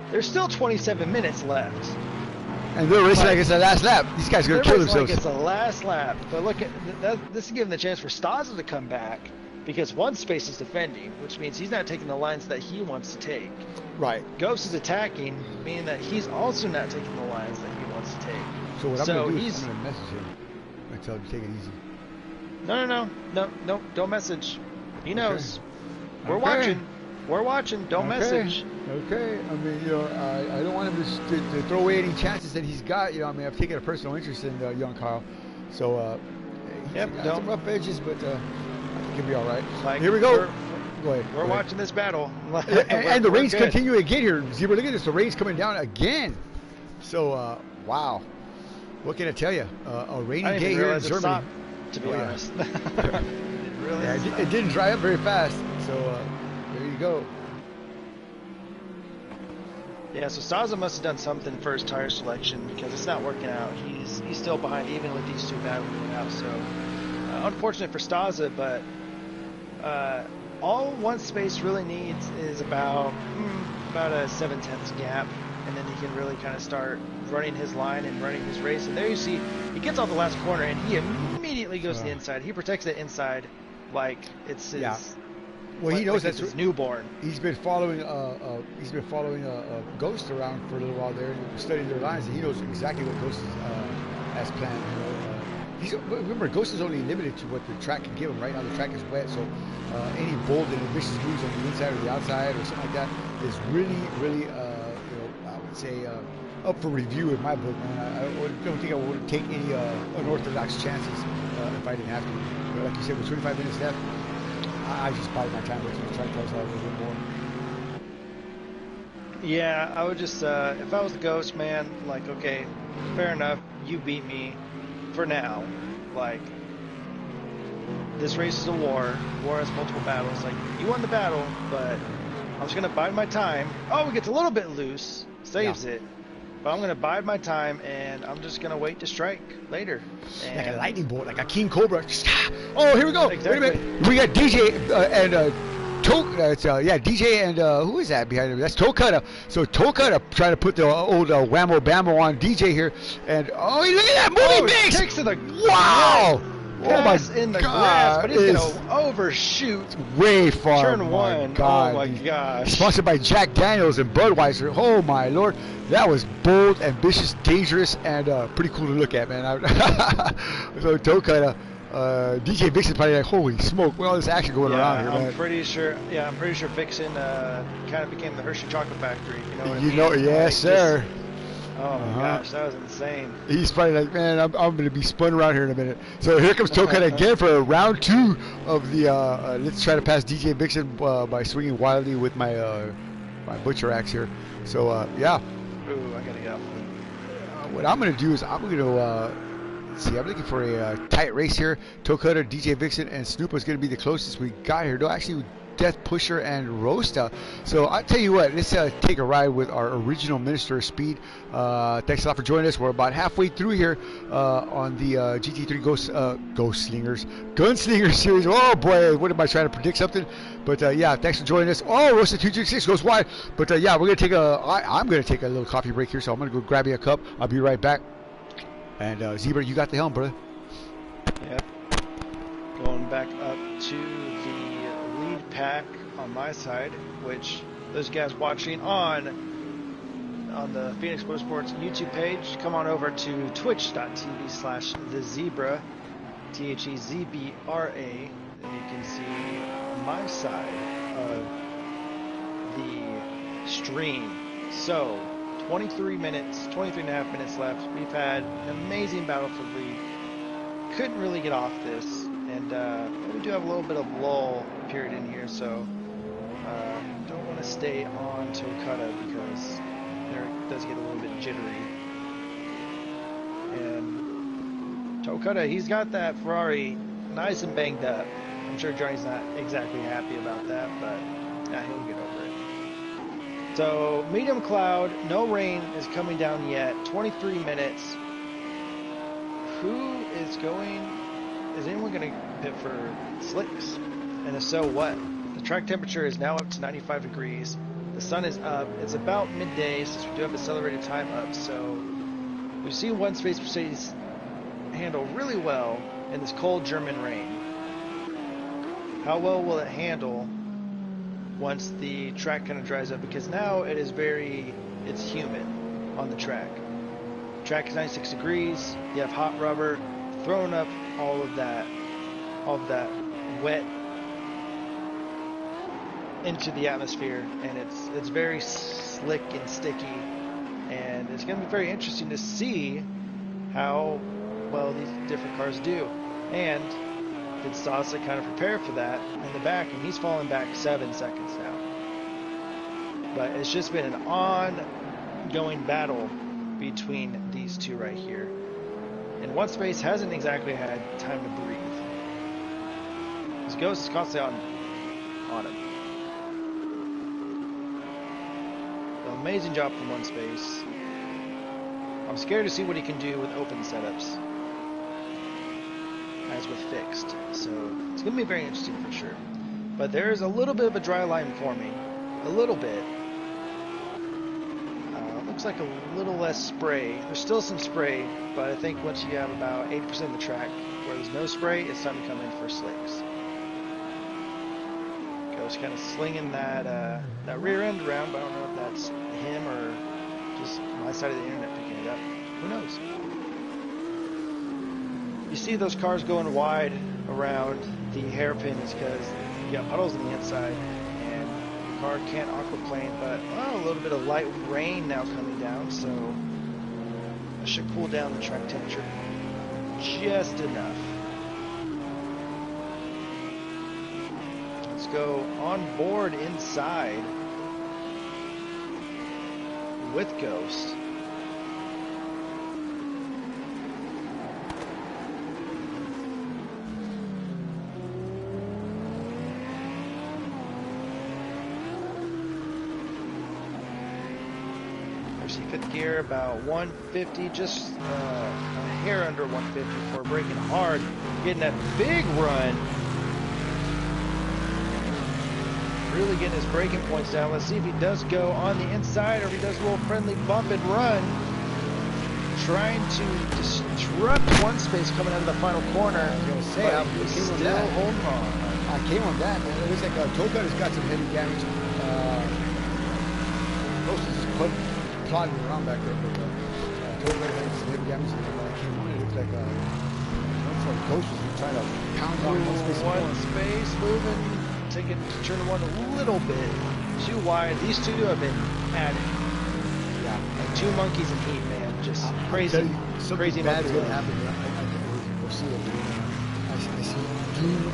there's still 27 minutes left. And they're racing like it's the last lap. These guys are going to kill themselves. Like it's the last lap. But look at this is giving the chance for Staza to come back because one space is defending, which means he's not taking the lines that he wants to take. Right. Ghost is attacking, meaning that he's also not taking the lines that he wants to take. So what I'm going to do is I'm going to message him and tell him to take it easy. No, don't message. He knows. Okay. We're watching. Don't message. Okay. I mean, you know, I don't want him to throw away any chances that he's got. You know, I mean, I've taken a personal interest in young Kyle. So, he's got some rough edges, but I think he'll be all right. Like, here we go. Go ahead. We're watching this battle. and the rain's continuing again here. Zebra, look at this. The rain's coming down again. So, wow. What can I tell you? A rainy day here in Germany. Stopped, to be honest. It didn't dry up very fast. So, there you go. Yeah, so Staza must have done something for his tire selection because it's not working out. He's still behind even with these two battling it out. So unfortunate for Staza, but all one space really needs is about a 7/10 gap, and then he can really kind of start running his line and running his race. And there you see he gets off the last corner and he immediately goes to the inside. He protects the inside like it's his. Yeah. Well, he knows that's his newborn. He's been following Ghost around for a little while there, studying their lines, and he knows exactly what Ghost has planned. You know, remember, Ghost is only limited to what the track can give him. Right now, the track is wet, so any bold and ambitious moves on the inside or the outside or something like that is really, you know, I would say up for review in my book, man. I don't think I would take any unorthodox chances if I didn't have to. But like you said, with 25 minutes left. I just bide my time with try to close out a little bit more. Yeah, I would just, if I was the Ghost, man, like, okay, fair enough, you beat me for now. Like, this race is a war. War has multiple battles. Like, you won the battle, but I'm just going to bide my time. Oh, it gets a little bit loose, saves it. But I'm going to bide my time, and I'm just going to wait to strike later. And like a lightning bolt, like a king cobra. Oh, here we go. Exactly. Wait a minute. We got DJ and DJ and who is that behind him? That's Toe Cutter. So Toe Cutter trying to put the old whammo bammo on DJ here. And, oh, look at that moving mix. Takes to the wow. Oh my in the grass, but he's gonna overshoot way far. Turn one. God. Oh my gosh. Sponsored by Jack Daniels and Budweiser. Oh my Lord, that was bold, ambitious, dangerous, and pretty cool to look at, man. So Toe Cutter, DJ Vixen's probably like, holy smoke, with all this action going around here, man. I'm pretty sure Vixen kind of became the Hershey Chocolate Factory. You know what I mean? Yes, sir. Oh my gosh, that was insane. He's probably like, man, I'm going to be spun around here in a minute. So here comes Toka again for round 2 of the, let's try to pass DJ Vixen by swinging wildly with my my butcher axe here. So, yeah. Ooh, I got to get off. What I'm going to do is I'm going to, let's see, I'm looking for a tight race here. Toka, DJ Vixen, and Snoop is going to be the closest we got here. No, actually, Death Pusher and Rosta. So I'll tell you what, let's take a ride with our original Minister of Speed. Thanks a lot for joining us. We're about halfway through here on the GT3 Gunslinger series. Oh boy, what am I trying to predict something? But yeah, thanks for joining us. Oh, Rosta 236 goes wide. But yeah, we're gonna take I'm gonna take a little coffee break here, so I'm gonna go grab you a cup. I'll be right back. And Zebra, you got the helm, brother. Yep. Going back up to the lead pack on my side, which those guys watching on the Phoenix Motorsports YouTube page, come on over to twitch.tv/thezebra, THEZBRA, and you can see my side of the stream. So 23 and a half minutes left. We've had an amazing battle for the lead. Couldn't really get off this, and we do have a little bit of lull period in here, so don't want to stay on Tokata because there it does get a little bit jittery. And Tokata, he's got that Ferrari nice and banged up. I'm sure Johnny's not exactly happy about that, but yeah, he'll get over it. So medium cloud, no rain is coming down yet. 23 minutes. Who is anyone going to pit for slicks? And if so, what? The track temperature is now up to 95 degrees. The sun is up. It's about midday since we do have accelerated time up. So we see one space Mercedes handle really well in this cold German rain. How well will it handle once the track kind of dries up? Because now it's humid on the track. Track is 96 degrees. You have hot rubber throwing up all of that wet into the atmosphere, and it's very slick and sticky, and it's going to be very interesting to see how well these different cars do. And did Sasa kind of prepare for that in the back, and he's falling back 7 seconds now. But it's just been an ongoing battle between these two right here. And one space hasn't exactly had time to breathe. This Ghost is constantly on him. Amazing job from one space. I'm scared to see what he can do with open setups as with fixed. So it's going to be very interesting for sure. But there's a little bit of a dry line forming. A little bit. Looks like a little less spray. There's still some spray, but I think once you have about 80% of the track where there's no spray, it's time to come in for slicks. Ghost kind of slinging that rear end around, but I don't know if that's him or just my side of the internet picking it up. Who knows? You see those cars going wide around the hairpins because you got puddles on the inside, and the car can't aquaplane, but a little bit of light rain now coming down, so that should cool down the track temperature just enough. Let's go on board inside with Ghost. Fifth gear about 150, just a hair under 150 before braking hard, getting that big run, really getting his braking points down. Let's see if he does go on the inside or if he does a little friendly bump and run, trying to disrupt one space coming out of the final corner. Still holding on. I came on that, man. It looks like Tokata's got some heavy damage. Plodding around back there, but Tokata had some heavy damage. When I came on, it looked like 145 Ghost was trying to pound on one space. One space moving, taking turn one a little bit too wide. These two have been at it. Yeah. Like two monkeys in heat, man. Just crazy. Crazy bad's going to happen. We'll see it. I see doom.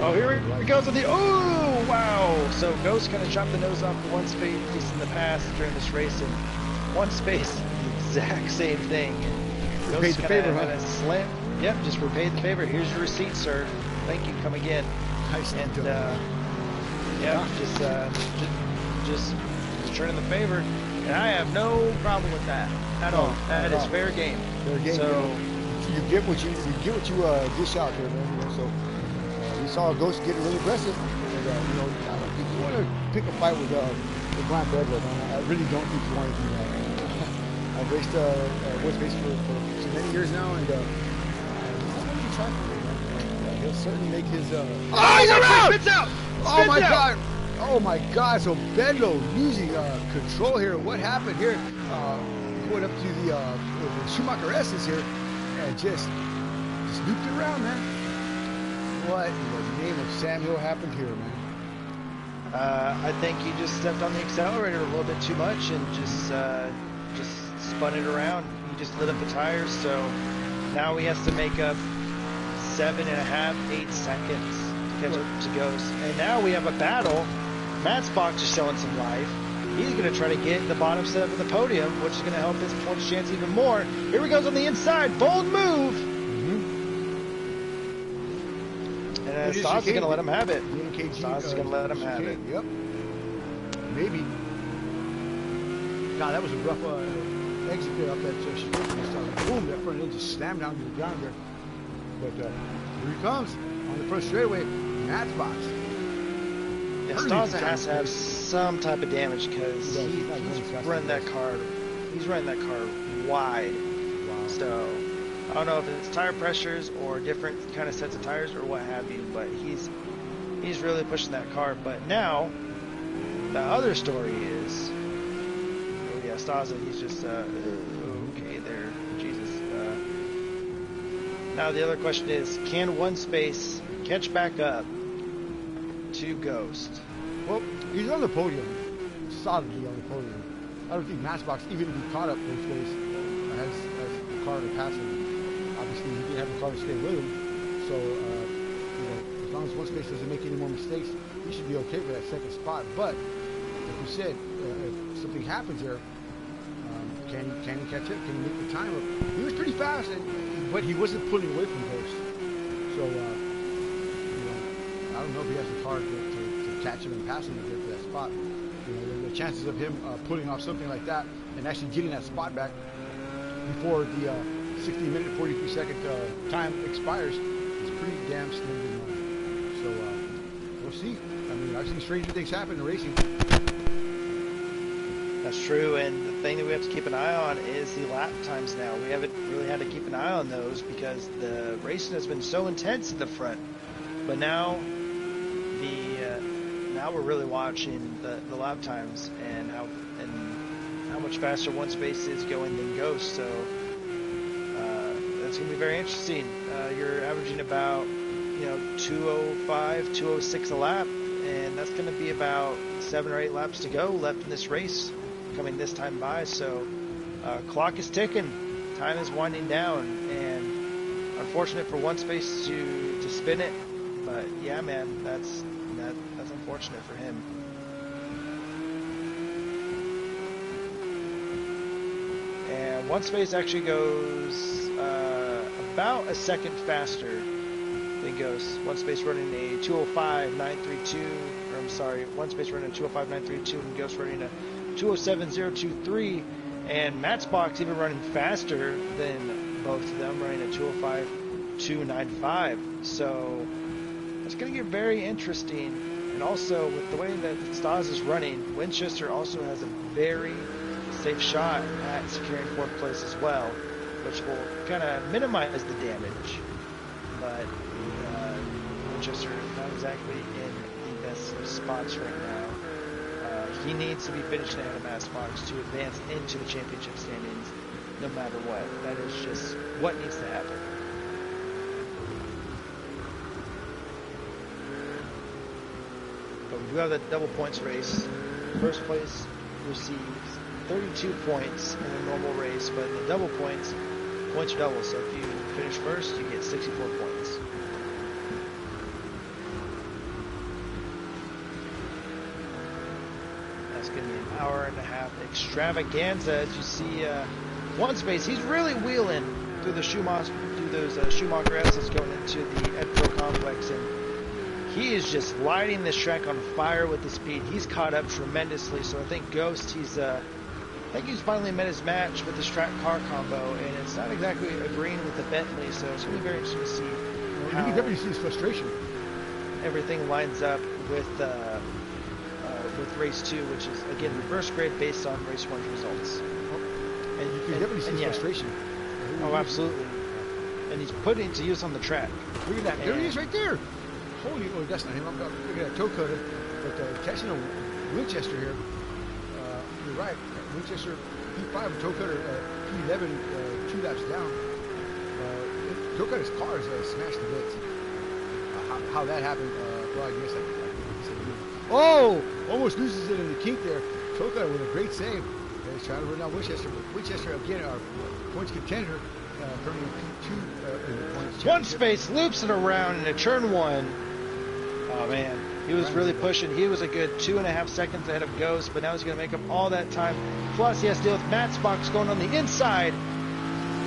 Oh, here it goes with the, oh, wow. So Ghost kind of chopped the nose off the one space in the past during this race, and one space, the exact same thing. And repaid the favor, huh? Slam. Yep, just repaid the favor. Here's your receipt, sir. Thank you. Come again. Nice. And yeah, just returning the favor, and I have no problem with that at all. That is fair game. Fair game. So you get what you dish out there, man. You know, so we saw Ghost getting really aggressive, and you know, I don't think you want to pick a fight with Brian Bedler, man. I really don't think you want to do that. I've raced one space for so many years now, and he'll certainly make his. Oh, he's around! Spits out! Oh my God! Oh my God! So Bedlow losing control here. What happened here? Going up to the Schumacher S's here, and just snooped it around, man. What in the name of Samuel happened here, man? I think he just stepped on the accelerator a little bit too much and just spun it around. He just lit up the tires, so now he has to make up 7.5, 8 seconds to catch up to Ghost. And now we have a battle. Matt's box is showing some life. He's going to try to get the bottom set up of the podium, which is going to help his points chance even more. Here he goes on the inside. Bold move. And Stod's going to let him have it. Stod's going to let him have it. Yep. Maybe. God, that was a rough exit there up that street. Boom, that front end just slammed down to the ground there. But here he comes on the first straightaway. Matt's box. Yeah, Stod's has to have some type of damage because he's running that car. He's running that car wide. Wow. So I don't know if it's tire pressures or different kind of sets of tires or what have you, but he's really pushing that car. But now the other story is, oh yeah, Staza, he's just okay there, Jesus. Now the other question is, can one space catch back up to Ghost? Well, he's on the podium, solidly on the podium. I don't think Matchbox, even if he caught up those ways, has the car to pass him. Obviously, he didn't have the car to stay with him, so you know, as long as one space doesn't make any more mistakes, he should be okay for that second spot. But like you said, if something happens there, can he catch up? Can he make the time up? He was pretty fast, but he wasn't pulling away from Ghost. So you know, I don't know if he has the car to catch him and pass him to get to that spot. You know, the chances of him pulling off something like that and actually getting that spot back before the 60-minute, 43-second time expires is pretty damn slim. So we'll see. I mean, I've seen stranger things happen in racing. That's true, and the thing that we have to keep an eye on is the lap times now. We haven't really had to keep an eye on those because the racing has been so intense at the front. But now now we're really watching the lap times and how much faster one space is going than Ghost. So that's going to be very interesting. You're averaging about 205, 206 a lap, and that's going to be about 7 or 8 laps to go left in this race coming this time by. So clock is ticking, time is winding down, and unfortunate for one space to spin it. But yeah, man, that's unfortunate for him. And one space actually goes about a second faster than Ghost. One space running a 205.932, or I'm sorry, one space running a 205.932 and Ghost running a 207.023, and Matt's box even running faster than both of them, running a 205.295. So it's going to get very interesting. And also, with the way that Stas is running, Winchester also has a very safe shot at securing 4th place as well, which will kind of minimize the damage. But Winchester is not exactly in the best spots right now. He needs to be finishing ahead of Massbox to advance into the championship standings no matter what. That is just what needs to happen. we do have that double points race. First place receives 32 points in a normal race, but the double points are double. So if you finish first, you get 64 points. That's going to be an hour-and-a-half extravaganza. As you see, one space, he's really wheeling through the Schumacher, Schumacher S's going into the Edpro complex, and he is just lighting this track on fire with the speed. He's caught up tremendously, so I think Ghost, I think he's finally met his match with this track car combo, and it's not exactly agreeing with the Bentley, so it's going to be very interesting to see how you can definitely see his frustration. Everything lines up with race 2, which is, again, reverse grid based on race 1's results. And you can definitely see his frustration. Oh, absolutely. And he's putting it to use on the track. Look at that. There he is right there. Holy, oh, that's not him. Look at that toe cutter. But catching a Winchester here. You're right. Winchester P5 toe cutter, P11, 2 laps down. Toe cutter's car is smashed to bits. How that happened, well, I guess oh! Almost loses it in the kink there. Toe cutter with a great save. He's trying to run down Winchester. But Winchester, again, our points contender. Currently P2 in the points. One space loops it around into turn 1. Oh man, he was really pushing. He was a good 2.5 seconds ahead of Ghost, but now he's going to make up all that time. Plus, he has to deal with Matchbox going on the inside.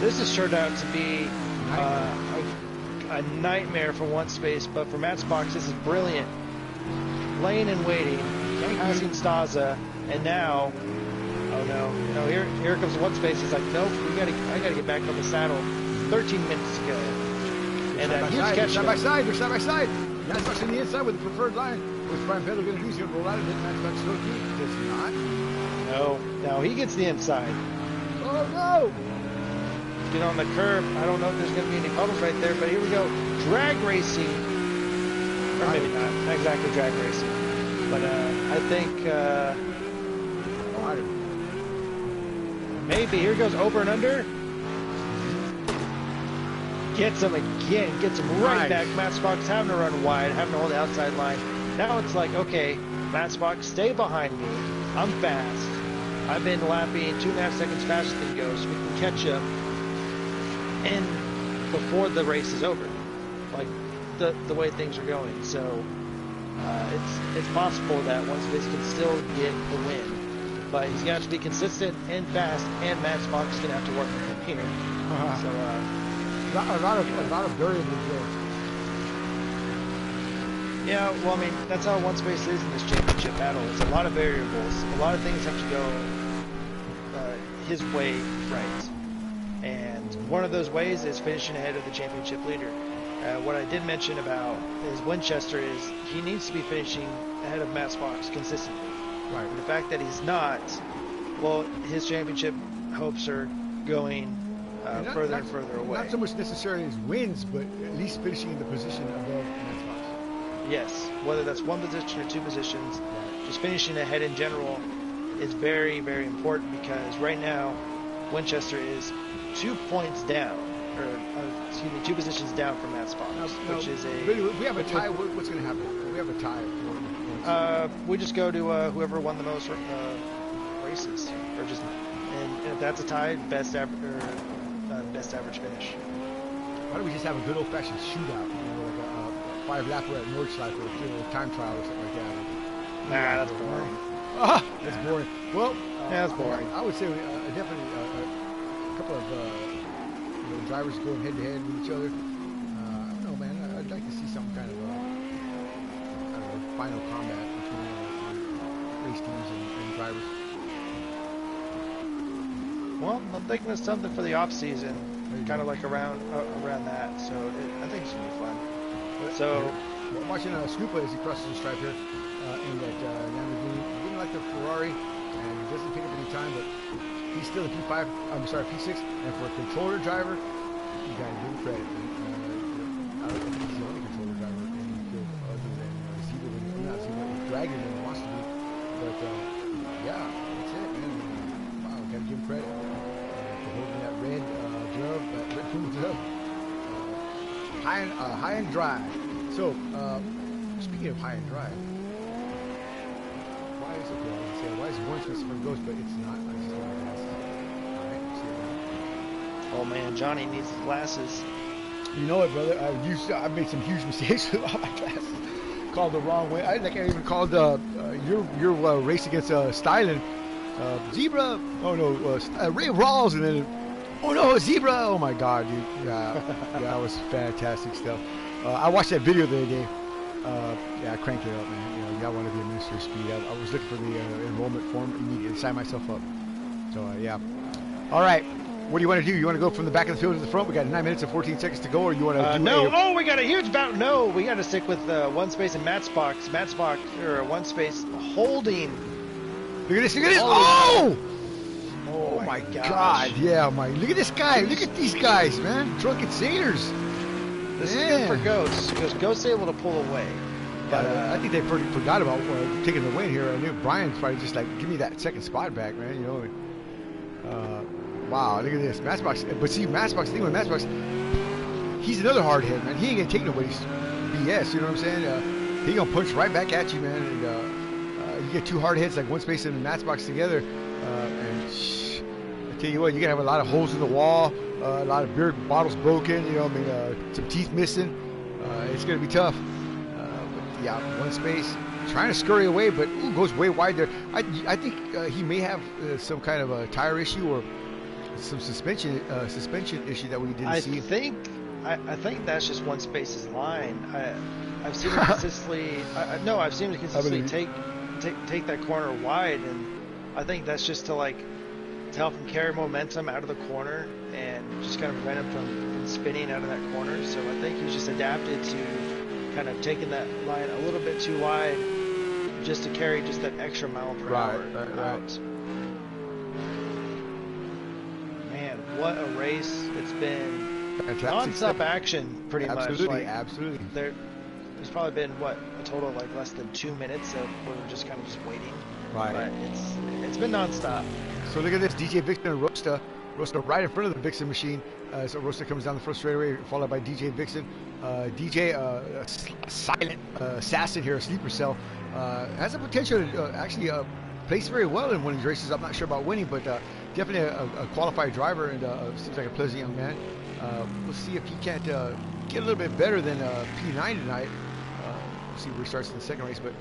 This has turned out to be a nightmare for one space, but for Matchbox, this is brilliant. Laying and waiting, passing Staza, and now. Oh no! Here comes one space. He's like, nope. I gotta get back on the saddle. 13 minutes to go. And huge catch. Side by side. They're side by side. Matchbox on the inside with the preferred line. What's Brian Pedal going to do? He's going to roll out of it. Matchbox still keep. Does not. No, he gets the inside. Oh no! Get on the curb. I don't know if there's going to be any puddles right there, but here we go. Drag racing. Or maybe not exactly drag racing, but I think. Maybe. Here goes over and under. Gets him again. Gets him right back. Matchbox having to run wide, having to hold the outside line. Now it's like, okay, Matchbox, stay behind me. I'm fast. I've been lapping 2.5 seconds faster than Ghost. We can catch up. And before the race is over, like the way things are going. So it's possible that one space can still get the win. But he's going to have to be consistent and fast, and Matchbox is going to have to work with him here. So a lot of variables there. Yeah, well, I mean, that's how one space is in this championship battle. It's a lot of variables. A lot of things have to go his way right. And one of those ways is finishing ahead of the championship leader. What I did mention about his Winchester is he needs to be finishing ahead of Matchbox consistently. Right. And the fact that he's not, well, his championship hopes are going further and further away. Not so much necessarily his wins, but at least finishing in the position above Matchbox. Yes, whether that's one position or 2 positions, just finishing ahead in general is very, very important because right now Winchester is 2 points down, or excuse me, 2 positions down from Matchbox, which is a. Really, we have a tie. What's going to happen? We have a tie. We just go to whoever won the most races, or just, and if that's a tie, best average finish. Why don't we just have a good old-fashioned shootout, like a 5-lapper at Nordschleife, or time trial or something like that? Nah, that's boring. That's boring. Well, yeah, that's boring. I would say definitely a couple of drivers going head-to-head with each other. I don't know, man. I'd like to see some kind of final combat between race teams and drivers. Well, I'm thinking of something for the off season, kind of like around that. So I think it's gonna be fun. So we're watching Snoopa as he crosses the stripe here, in that Lamborghini. He didn't like the Ferrari, and he doesn't pick up any time, but he's still a P5. I'm sorry, P6. And for a controller driver, you gotta give him credit. I don't think he's the only controller driver in the field other than Dragon than he wants to be, but yeah, that's it, man. Wow, gotta give him credit for holding that red Puma glove high and dry. So speaking of high and dry, okay. I was saying, why is one space for Ghost, but it's not. I just want glasses. All right, see you. Oh man, Johnny needs his glasses. You know what, brother? I made some huge mistakes with all my glasses. Called the wrong way. I think I even called your race against Stylen. Zebra. Oh no, Ray Rawls, and then oh no, Zebra. Oh my God, dude. Yeah, that was fantastic stuff. I watched that video the other day. Yeah, I cranked it up, man. You know, I want to be a minister of speed. I was looking for the enrollment form immediately, sign myself up. So yeah. All right. What do you want to do? You want to go from the back of the field to the front? We got 9 minutes and 14 seconds to go, or you want to do no? Oh, we got a huge bout. No, we got to stick with one space and Matt's box. Matt's box, or one space holding. Look at this! Look at this! Oh! Oh my God! Yeah, look at this guy! Look at these guys, man! Drunken sailors. This is good for Ghost, because Ghost's able to pull away. But I think they forgot about taking the win here. I knew Brian's probably just like, give me that second spot back, man. You know. Wow, look at this. Matchbox. But see, Matchbox, the thing with Matchbox, he's another hard head, man. He ain't going to take nobody's BS, you know what I'm saying? He going to punch right back at you, man. And you get two hard heads like one space and Matchbox together. And I tell you what, you're going to have a lot of holes in the wall, a lot of beer bottles broken, you know, some teeth missing. It's going to be tough. But yeah, one space. Trying to scurry away, but goes way wide there. I think he may have some kind of a tire issue or some suspension issue that we didn't see. I think that's just one space's line. I've seen him consistently. I've seen him consistently take that corner wide, and I think that's just to help him carry momentum out of the corner and just kind of prevent him from spinning out of that corner. So I think he's just adapted to kind of taking that line a little bit too wide just to carry just that extra mile per hour out. Man, what a race it's been. Non-stop action pretty much. Absolutely. There's probably been, a total of less than 2 minutes of where we're just kind of just waiting. Right. But it's been non-stop. So look at this, DJ Vixen and Rosta right in front of the Vixen machine. So Rosta comes down the front straightaway, followed by DJ Vixen. DJ, a silent assassin here, a sleeper cell, has the potential to actually place very well in one of these races. I'm not sure about winning, but definitely a qualified driver, and seems like a pleasant young man. We'll see if he can't get a little bit better than P9 tonight. We'll see where he starts in the second race, but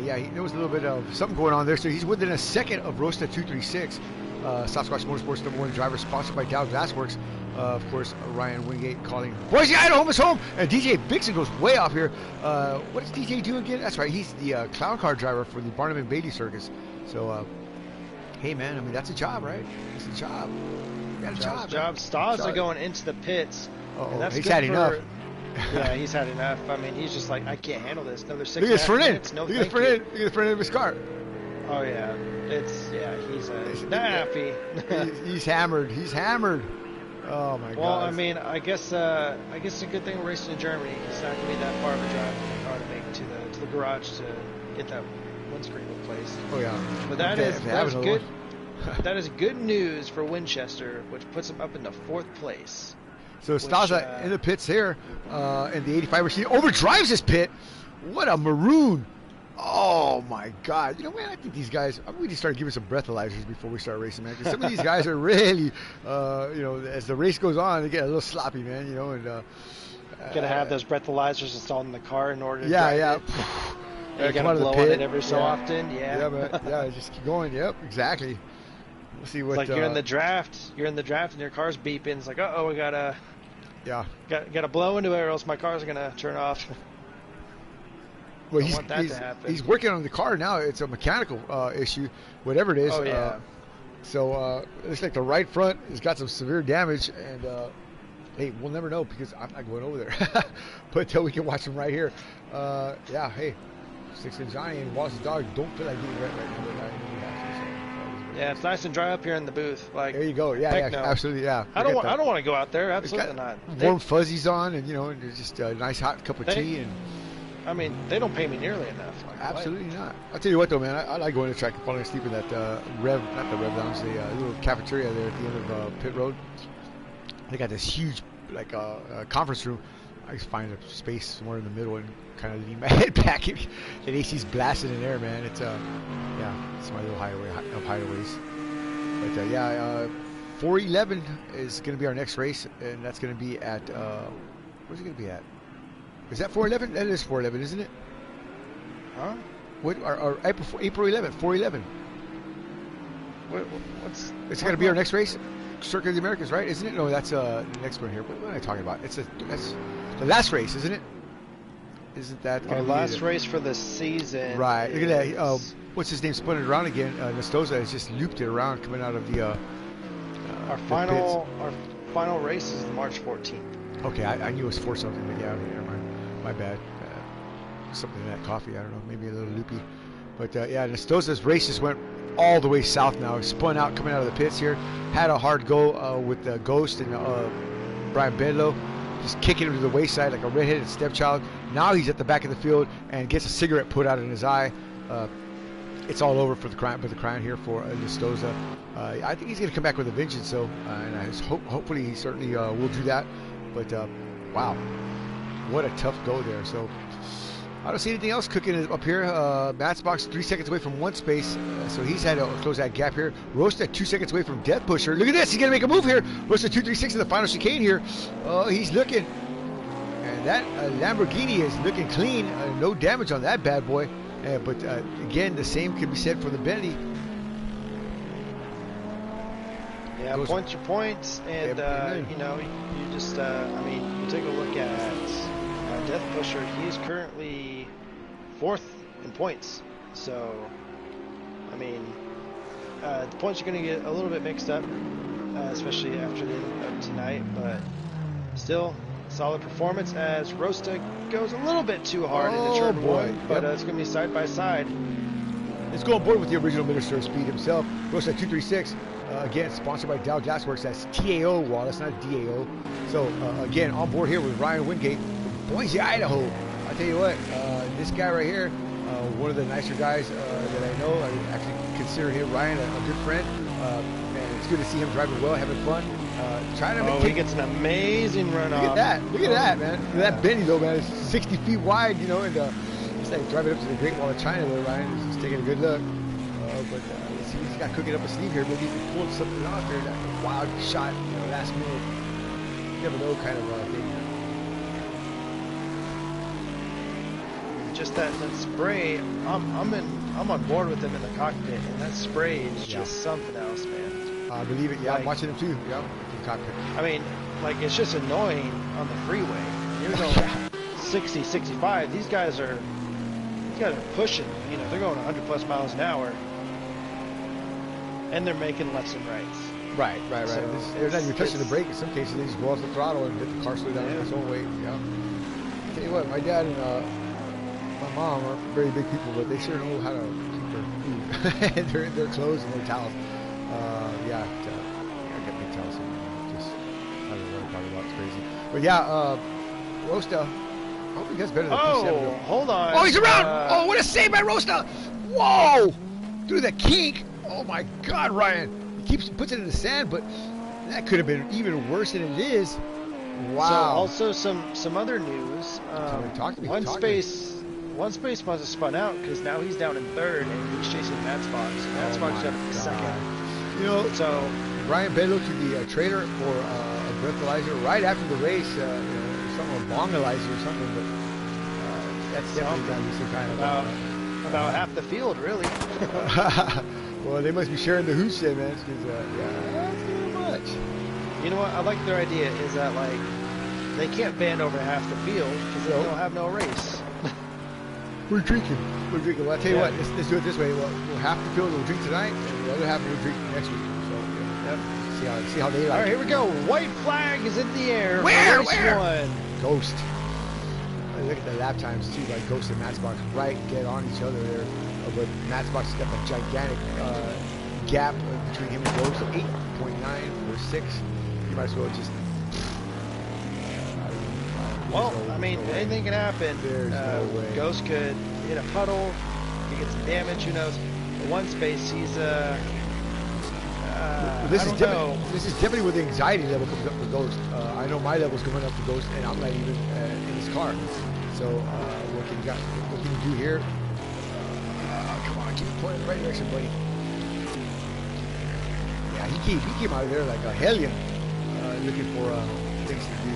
yeah, there was a little bit of something going on there. So he's within a second of Rosta 236. Sasquatch Motorsports #1 driver, sponsored by Dow Glassworks. Of course, Ryan Wingate calling, Boise, Idaho, home is home. And DJ Vixen goes way off here. What does DJ do again? That's right, he's the clown car driver for the Barnum and Bailey Circus. So, hey man, I mean, that's a job, right? It's a job. You got a job. Stas are going into the pits. He's had enough. Yeah, he's had enough. I mean, he's just like, I can't handle this. Another 6 minutes. No, look at the front end of his car. Oh yeah, he's happy. He's hammered. He's hammered. Oh my God. Well, I mean, I guess it's a good thing we're racing in Germany. It's not gonna be that far of a drive for the car to make to the garage to get that windscreen replaced. Oh yeah. But that's good. That is good news for Winchester, which puts him up in the 4th place. So Staza in the pits here, in the 85 machine, overdrives his pit. What a maroon! Oh my God! You know, man, I think these guys. We need to start giving some breathalyzers before we start racing, man. Because some of these guys are really, as the race goes on, they get a little sloppy, man. You know, and gotta have those breathalyzers installed in the car in order to drive it. You gotta blow on it every so often. Yeah, man. Just keep going. Yep, exactly. We'll see what. It's like you're in the draft. You're in the draft, and your car's beeping. It's like, we gotta. Yeah. Gotta blow into it, or else my car's gonna turn off. Well, he's working on the car now. It's a mechanical issue, whatever it is. Oh yeah. So it looks like the right front has got some severe damage, and hey, we'll never know because I'm not going over there. But until we can watch them right here. Yeah. Hey, Six and Johnny and Wallace's dog don't feel like getting wet right now. Yeah, it's nice and dry up here in the booth. Like, there you go. Yeah, no. Absolutely. Yeah. I don't want to go out there. Absolutely not. Warm fuzzies on, and just a nice hot cup of tea. And I mean, they don't pay me nearly enough. Absolutely not. I'll tell you what, though, man. I like going to the track and falling asleep in that not the Rev Lounge, the little cafeteria there at the end of Pit Road. They got this huge, conference room. I just find a space somewhere in the middle and kind of lean my head back. And AC's blasting in there, man. It's yeah, it's my little highway of highways. But yeah, 411 is going to be our next race, and that's going to be at where's it going to be at? Is that 411? That is 411, isn't it? Huh? What? Our April 11th, 411. What's? It's going to be our next race, Circuit of the Americas, right? Isn't it? No, that's the next one here. What am I talking about? That's the last race, isn't it? Isn't that our last race for the season? Right. Look at that. What's his name? Spun it around again. Nestoza has just looped it around coming out of the. Our final race is March 14th. Okay, I knew it was for something, but yeah, my bad. Something in that coffee, I don't know, maybe a little loopy. But yeah, Nestoza's races went all the way south now. Spun out coming out of the pits here. Had a hard go with Ghost and Brian Bedlow. Just kicking him to the wayside like a redheaded stepchild. Now he's at the back of the field and gets a cigarette put out in his eye. It's all over for the crown here for Nestoza. I think he's going to come back with a vengeance, though, and I hopefully he certainly will do that. But wow, what a tough go there. So I don't see anything else cooking up here. Matt's box 3 seconds away from one space, so he's had to close that gap here. Rosta 2 seconds away from Death Pusher. Look at this, he's going to make a move here. Rosta 236 in the final chicane here. Oh, he's looking, and that Lamborghini is looking clean. No damage on that bad boy. But again, the same can be said for the Bentley. Yeah, points are points, and you know, you just, I mean, you take a look at Death Pusher. He's currently 4th in points. So, I mean, the points are going to get a little bit mixed up, especially after the end of tonight. But still, solid performance as Rosta goes a little bit too hard into turn 1, but it's going to be side by side. Let's go on board with the original Minister of Speed himself. Rosta 236. Again, sponsored by Dow Glassworks. That's TAO, Wallace, not DAO. So, again, on board here with Ryan Wingate from Boise, Idaho. I'll tell you what, this guy right here, one of the nicer guys that I know. I actually consider him, Ryan, a good friend. And it's good to see him driving well, having fun. Trying to he gets an amazing run off. Look at that. Look at that, man. Look at that Benny, though, man. It's 60 feet wide, you know, and it's like driving up to the Great Wall of China there, Ryan. He's just taking a good look. But let's see, he's got cooking up a sleeve here. Maybe he can pull something off here. That wild shot, you know, last minute. You never know, kind of thing. Just that spray. I'm on board with him in the cockpit, and that spray is just something else, man. I believe it. Yeah, like, I'm watching him too. Yeah, in the cockpit. I mean, like, it's just annoying on the freeway. You're going 60, 65. These guys are pushing. You know, they're going 100+ miles an hour. And they're making lefts and rights. Right. So they're not even touching the brake. In some cases, they just go off the throttle and let the car slow down its own weight. Yeah. I'll tell you what, my dad and my mom are very big people, but they sure know how to keep their food, their clothes and their towels. I got big towels. Just I don't know what I'm talking about. It's crazy. But yeah, Rosta. I hope he gets better than P7. Oh, hold on. Oh, he's around. What a save by Rosta. Whoa! Through the kink. Oh my God, Ryan! He puts it in the sand, but that could have been even worse than it is. Wow. So also some other news. One space must have spun out because now he's down in 3rd and he's chasing Matt's box. Matt's box down in 2nd. You know, so Brian Bedlow to the trailer for a breathalyzer right after the race. You know, something a bongalizer or something, but that's definitely got to be some kind of about half the field, really. Well, they must be sharing the hoosh there, man. Because that's too much. You know what? I like their idea is that, like, they can't ban over half the field because they don't have no race. We're drinking. Well, I'll tell you what. Let's do it this way. Well, half the field will drink tonight, and the other half will drink next week. So, see how they like. All right, here we go. White flag is in the air. Where? Ghost. Look at the lap times too, like Ghost and Matchbox right dead on each other there. But Matchbox has got a gigantic gap between him and Ghost of 8.9 or 6. You might as well just. Well, I mean, anything can happen. There's no way. Ghost could hit a puddle. He gets some damage. Who knows? In one space, he's This I is don't know. This is definitely where the anxiety level comes up for Ghost. I know my level's coming up for Ghost, and I'm not even in his car. So what can you do here? Come on, keep pointing in the right direction, buddy. Yeah, he came out of there like a hellion, looking for things to do.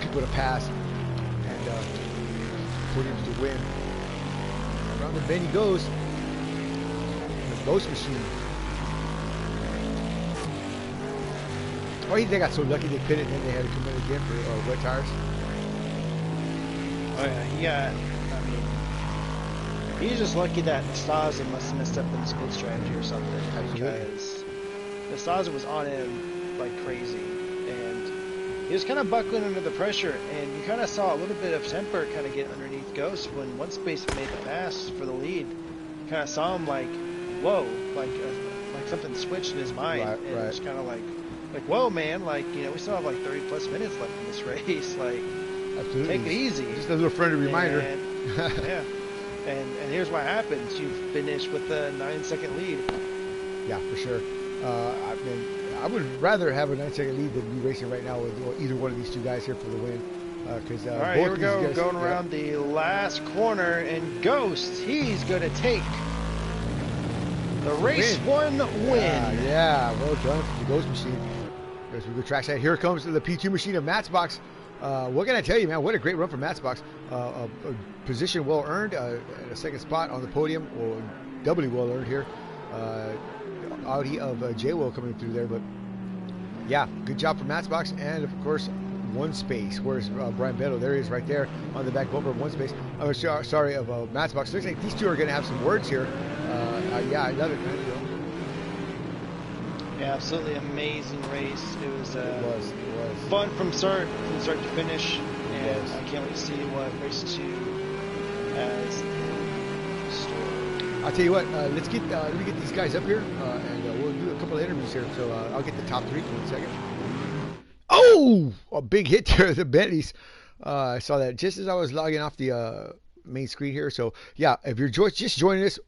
People to pass and put him to win. Around the bend he goes. The Ghost machine. Oh, they got so lucky they pitted and then they had to come in again for wet tires. Oh yeah, I mean, he's just lucky that Nastaza must have messed up in his pit strategy or something. Absolutely. Because Nastaza was on him like crazy, and he was kind of buckling under the pressure, and you kind of saw a little bit of temper kind of get underneath Ghost when one space made the pass for the lead. You kind of saw him like, whoa, like something switched in his mind, and it was kind of like, whoa, man, like, you know, we still have like 30 plus minutes left in this race, like, absolutely, take it easy. Just a little friendly reminder. Yeah, and here's what happens: you finish with a 9-second lead. Yeah, for sure. I mean, I would rather have a 9-second lead than be racing right now with either one of these two guys here for the win. Because all right, here we go, going around the last corner, and Ghost, he's gonna take the race win. Yeah, well done for the Ghost machine. As we go trackside, here comes the P2 machine of Matchbox. What can I tell you, man? What a great run for Matchbox. A position well earned, and a second spot on the podium, or doubly well earned here. Audi of J-Will coming through there, but yeah, good job for Matchbox, and of course, one space. Where's Brian Beto? There he is, right there on the back bumper of one space. Oh, sorry, of Matchbox. Looks like these two are going to have some words here. Yeah, I love it, man. Yeah, absolutely amazing race. It was fun from start to finish, and I can't wait to see what race 2 has in store. I'll tell you what, let me get these guys up here, and we'll do a couple of interviews here. So I'll get the top 3 for 1 second. Oh, a big hit there, the Bentleys. I saw that just as I was logging off the main screen here. So yeah, if you're just joining us,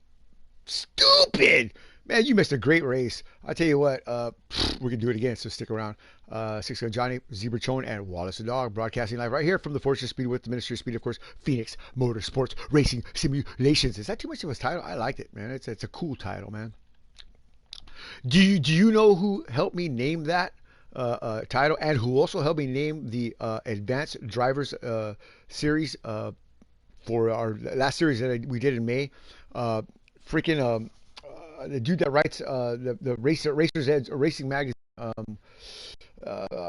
stupid. Man, you missed a great race. I'll tell you what, we can do it again, so stick around. 6 Johnny, Zebra Chone, and Wallace the Dog, broadcasting live right here from the Fortune Speed with the Ministry of Speed, of course, Phoenix Motorsports Racing Simulations. Is that too much of a title? I liked it, man. It's a cool title, man. Do you know who helped me name that title, and who also helped me name the Advanced Drivers series for our last series that we did in May? The dude that writes the Racer's Edge Racing magazine. I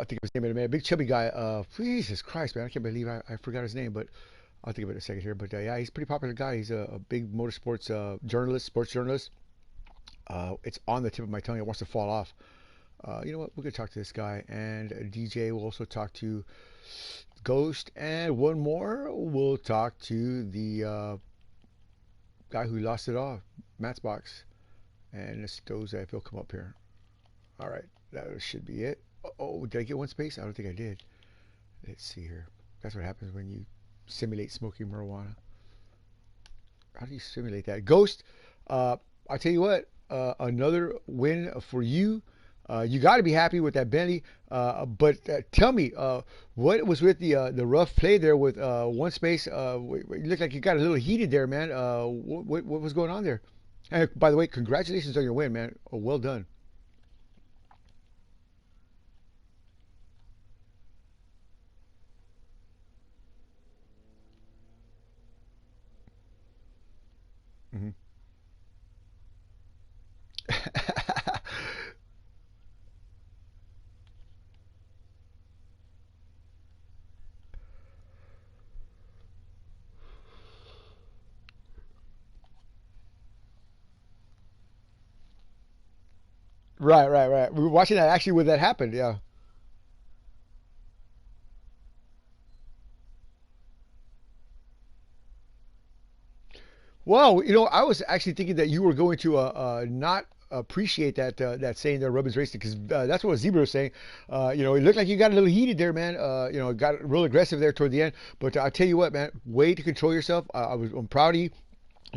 think it was named, man, big chubby guy. Jesus Christ, man, I can't believe I forgot his name, but I'll think of it in a second here. But yeah, he's a pretty popular guy. He's a big motorsports journalist, sports journalist. It's on the tip of my tongue. It wants to fall off. You know what? We're gonna talk to this guy, and DJ will also talk to Ghost, and one more. We'll talk to the guy who lost it all, Matchbox. And this Stoza, if he'll come up here. All right, that should be it. Oh, did I get one space? I don't think I did. Let's see here. That's what happens when you simulate smoking marijuana. How do you simulate that? Ghost, I tell you what, another win for you. You got to be happy with that Bentley. But tell me, what was with the rough play there with one space? You look like you got a little heated there, man. What was going on there? And by the way, congratulations on your win, man. Oh, well done. Mm-hmm. Right. We were watching that actually when that happened, yeah. Well, you know, I was actually thinking that you were going to not appreciate that saying there, Rubbins Racing, because that's what Zebra was saying. You know, it looked like you got a little heated there, man. You know, got real aggressive there toward the end. But I tell you what, man, way to control yourself. I'm proud of you.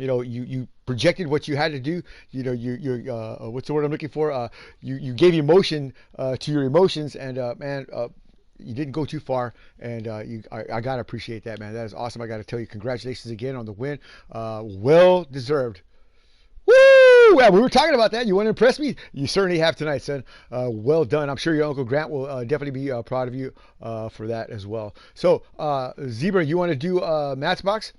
you projected what you had to do. What's the word I'm looking for? You gave emotion to your emotions, and man, you didn't go too far, and I gotta appreciate that, man. That is awesome. I gotta tell you, congratulations again on the win. Well deserved. Woo! Well, we were talking about that. You want to impress me? You certainly have tonight, son. Well done. I'm sure your Uncle Grant will definitely be proud of you for that as well. So, Zebra, you want to do Matt's box?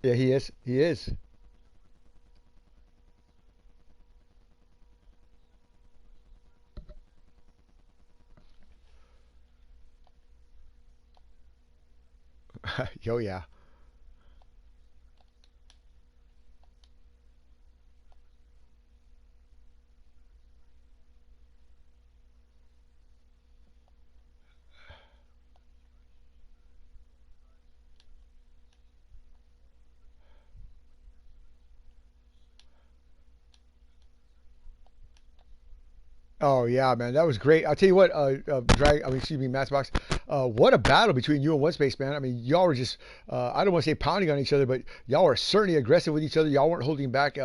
Yeah, he is. He is. Yo, yeah. Oh yeah, man, that was great. I'll tell you what, excuse me, Matchbox. What a battle between you and One Space, man. I mean, y'all were just, I don't want to say pounding on each other, but y'all were certainly aggressive with each other. Y'all weren't holding back.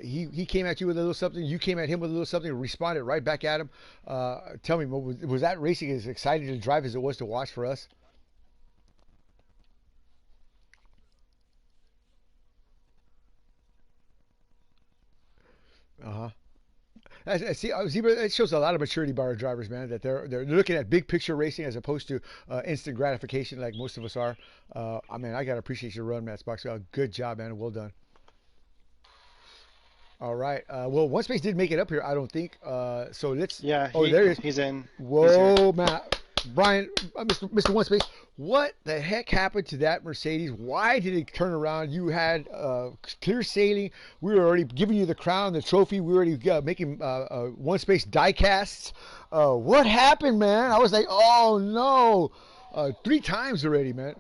He came at you with a little something. You came at him with a little something. Responded right back at him. Tell me, was that racing as exciting to drive as it was to watch for us? Uh huh. I see, Zebra, it shows a lot of maturity by our drivers, man. That they're looking at big picture racing as opposed to instant gratification like most of us are. I mean, I gotta appreciate your run, Matt Spock. Good job, man. Well done. All right. Well, One Space did make it up here, I don't think. So let's. Yeah, Oh, there he is. he's in. He's here. Whoa, Matt. Brian, Mr. One Space, what the heck happened to that Mercedes? Why did it turn around? You had clear sailing. We were already giving you the crown, the trophy. We were already making One Space die casts. What happened, man? I was like, oh no, 3 times already, man.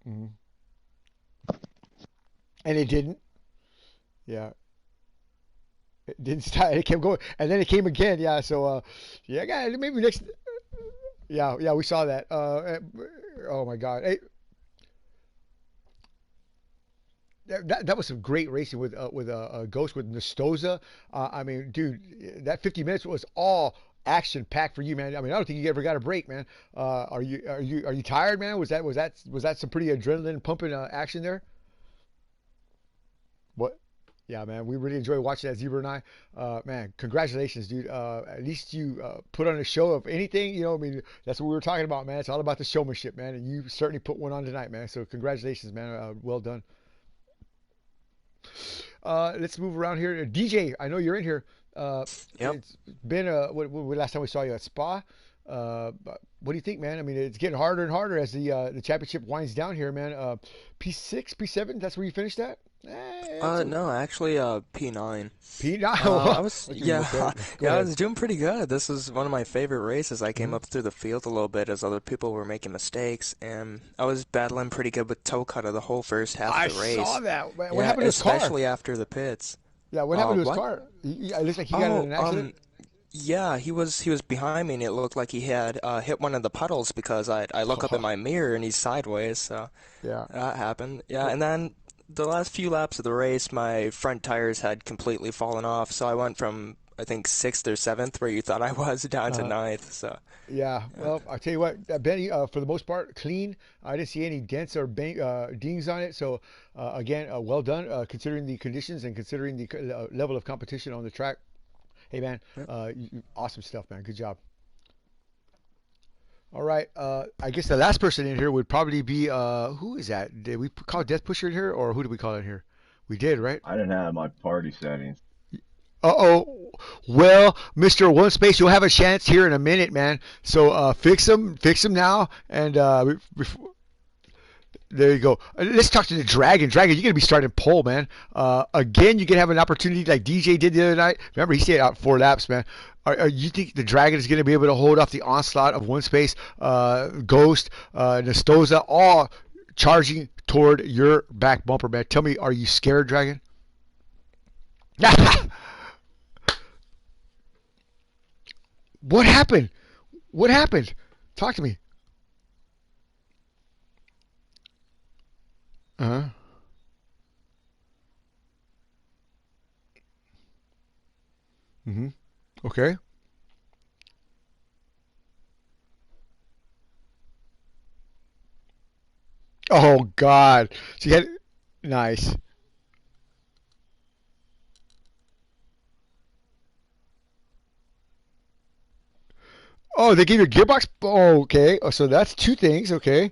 Mhm. And it didn't. Yeah, it didn't stop. It kept going, and then it came again. Yeah. So, yeah, guys, maybe next. Yeah, yeah, we saw that. Oh my God. Hey, that was some great racing with Ghost with Nestoza. I mean, dude, that 50 minutes was all action packed for you, man. I mean, I don't think you ever got a break, man. Are you tired, man? Was that some pretty adrenaline pumping action there? What? Yeah, man, we really enjoy watching that, Zebra and I. Man, congratulations, dude. At least you put on a show of anything. I mean, that's what we were talking about, man. It's all about the showmanship, man. And you certainly put one on tonight, man. So congratulations, man. Well done. Let's move around here. DJ, I know you're in here. Yep. It's been what last time we saw you at Spa. But what do you think, man? I mean, it's getting harder and harder as the championship winds down here, man. P6, P7, that's where you finished at? No, actually, P9. P9. I was, yeah, Go yeah, I ahead. was doing pretty good. This was one of my favorite races. I came Mhm. up through the field a little bit as other people were making mistakes, and I was battling pretty good with toe cutter the whole first half I of the saw race. that. What Yeah, happened to his car? especially after the pits. Yeah, what happened to his What? car? It looks like he got in Oh, an accident. yeah, he was behind me, and it looked like he had hit one of the puddles because I look up in my mirror and he's sideways, so Yeah. that happened. Yeah, Well, and then the last few laps of the race, my front tires had completely fallen off, so I went from I think sixth or seventh, where you thought I was, down to uh, ninth. So yeah. yeah. Well, I tell you what, Benny, for the most part, clean. I didn't see any dents or dings on it. So again, well done, considering the conditions and considering the level of competition on the track. Hey, man, Yep. awesome stuff, man. Good job. All right. I guess the last person in here would probably be who is that? Did we call Death Pusher in here, or who did we call in here? We did, right? I didn't have my party settings. Uh-oh. Well, Mr. One Space, you'll have a chance here in a minute, man. So fix them now, and there you go. Let's talk to the Dragon. Dragon, you're gonna be starting pole, man. Again, you can have an opportunity like DJ did the other night. Remember, he stayed out 4 laps, man. You think the Dragon is gonna be able to hold off the onslaught of One Space, Ghost, Nestoza, all charging toward your back bumper, man? Tell me, are you scared, Dragon? What happened? What happened? Talk to me. Uh-huh. Mm-hmm. Okay. Oh God. So you had nice. Oh, they gave you a gearbox. Oh, okay. Oh, so that's two things. Okay.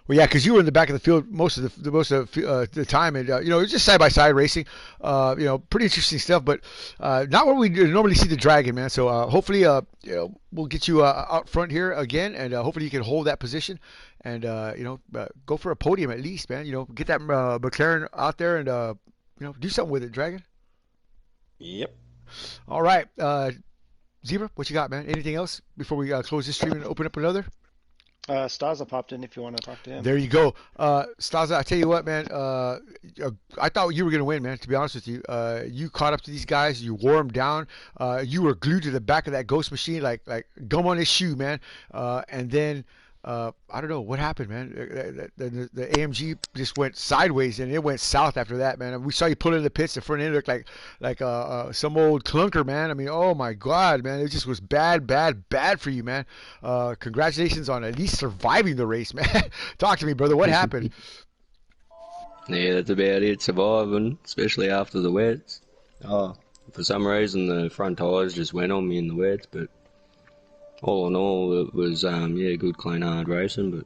Well, yeah, because you were in the back of the field most of the time, and it was just side by side racing. Pretty interesting stuff, but not what we normally see the Dragon, man. So hopefully, we'll get you out front here again, and hopefully you can hold that position, and go for a podium at least, man. Get that McLaren out there, and do something with it, Dragon. Yep. All right, Zebra, what you got, man? Anything else before we close this stream and open up another? Staza popped in if you want to talk to him. There you go. Staza, I tell you what, man, I thought you were going to win, man, to be honest with you. You caught up to these guys. You wore them down. You were glued to the back of that ghost machine like gum on his shoe, man. And then I don't know what happened, man. The AMG just went sideways and it went south after that, man. We saw you pull in the pits. The front end looked like some old clunker, man. I mean, oh my God, man, it just was bad, bad, bad for you, man. Congratulations on at least surviving the race, man. Talk to me, brother. What happened? Yeah, that's about it. Surviving, especially after the wets. Oh, for some reason the front tyres just went on me in the wets, but all in all, it was good, clean, hard racing. But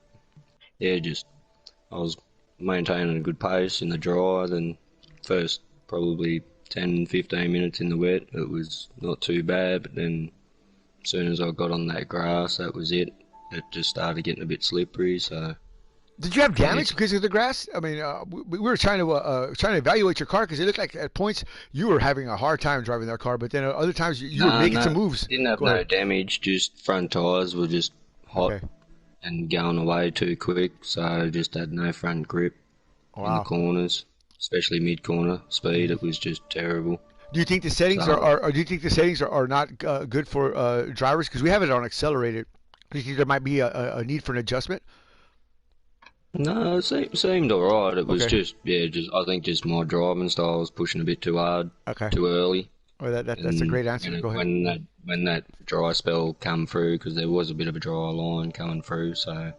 yeah, just I was maintaining a good pace in the dry. Then first probably 10, 15 minutes in the wet, it was not too bad. But then as soon as I got on that grass, that was it. It just started getting a bit slippery. So Did you have damage because of the grass? I mean, we were trying to evaluate your car because it looked like at points you were having a hard time driving that car, but then at other times you were making some moves. Didn't have no damage. Just front tyres were just hot and going away too quick, so I just had no front grip in the corners, especially mid corner speed. It was just terrible. Do you think the settings are not good for drivers? Because we have it on accelerated. Do you think there might be a need for an adjustment? No, it seemed alright. It was just I think just my driving style was pushing a bit too hard, too early. Oh, that's a great answer. Go ahead. When that dry spell come through, because there was a bit of a dry line coming through, so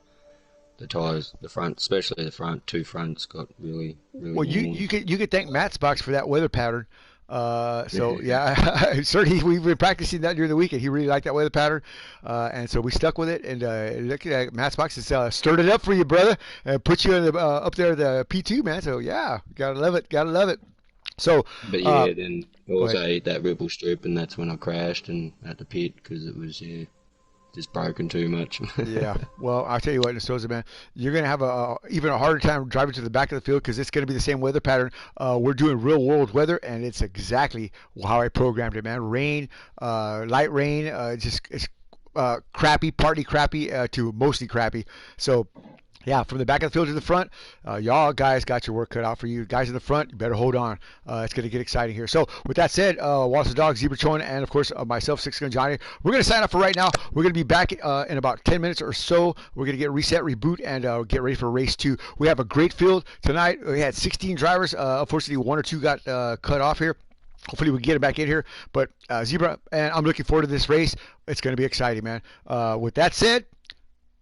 the tyres, the front, especially the front, two fronts, got really, really. Well, you could thank Matt's box for that weather pattern. So yeah, certainly we've been practicing that during the weekend. He really liked that weather pattern, and so we stuck with it. And look at Matt's box has stirred it up for you, brother, and put you in the, up there the P2, man. So yeah, gotta love it, gotta love it. So, but yeah, then also hit that ripple strip, and that's when I crashed and at the pit because it was just broken too much. Yeah, well, I'll tell you what, Nestoza, man, you're going to have even a harder time driving to the back of the field because it's going to be the same weather pattern. We're doing real world weather, and it's exactly how I programmed it, man. Rain, light rain, it's crappy, partly crappy to mostly crappy. So, yeah, from the back of the field to the front, y'all guys got your work cut out for you. Guys in the front, you better hold on. It's going to get exciting here. So, with that said, Wallace the Dog, Zebra Chon, and of course myself, Six Gun Johnny, we're going to sign up for right now. We're going to be back in about 10 minutes or so. We're going to get reset, reboot, and get ready for race 2. We have a great field tonight. We had 16 drivers. Unfortunately, 1 or 2 got cut off here. Hopefully we can get it back in here. But Zebra, and I'm looking forward to this race. It's going to be exciting, man. With that said,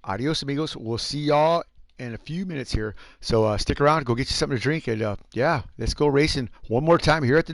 adios, amigos. We'll see y'all in a few minutes here. So stick around, go get you something to drink, and yeah, let's go racing one more time here at the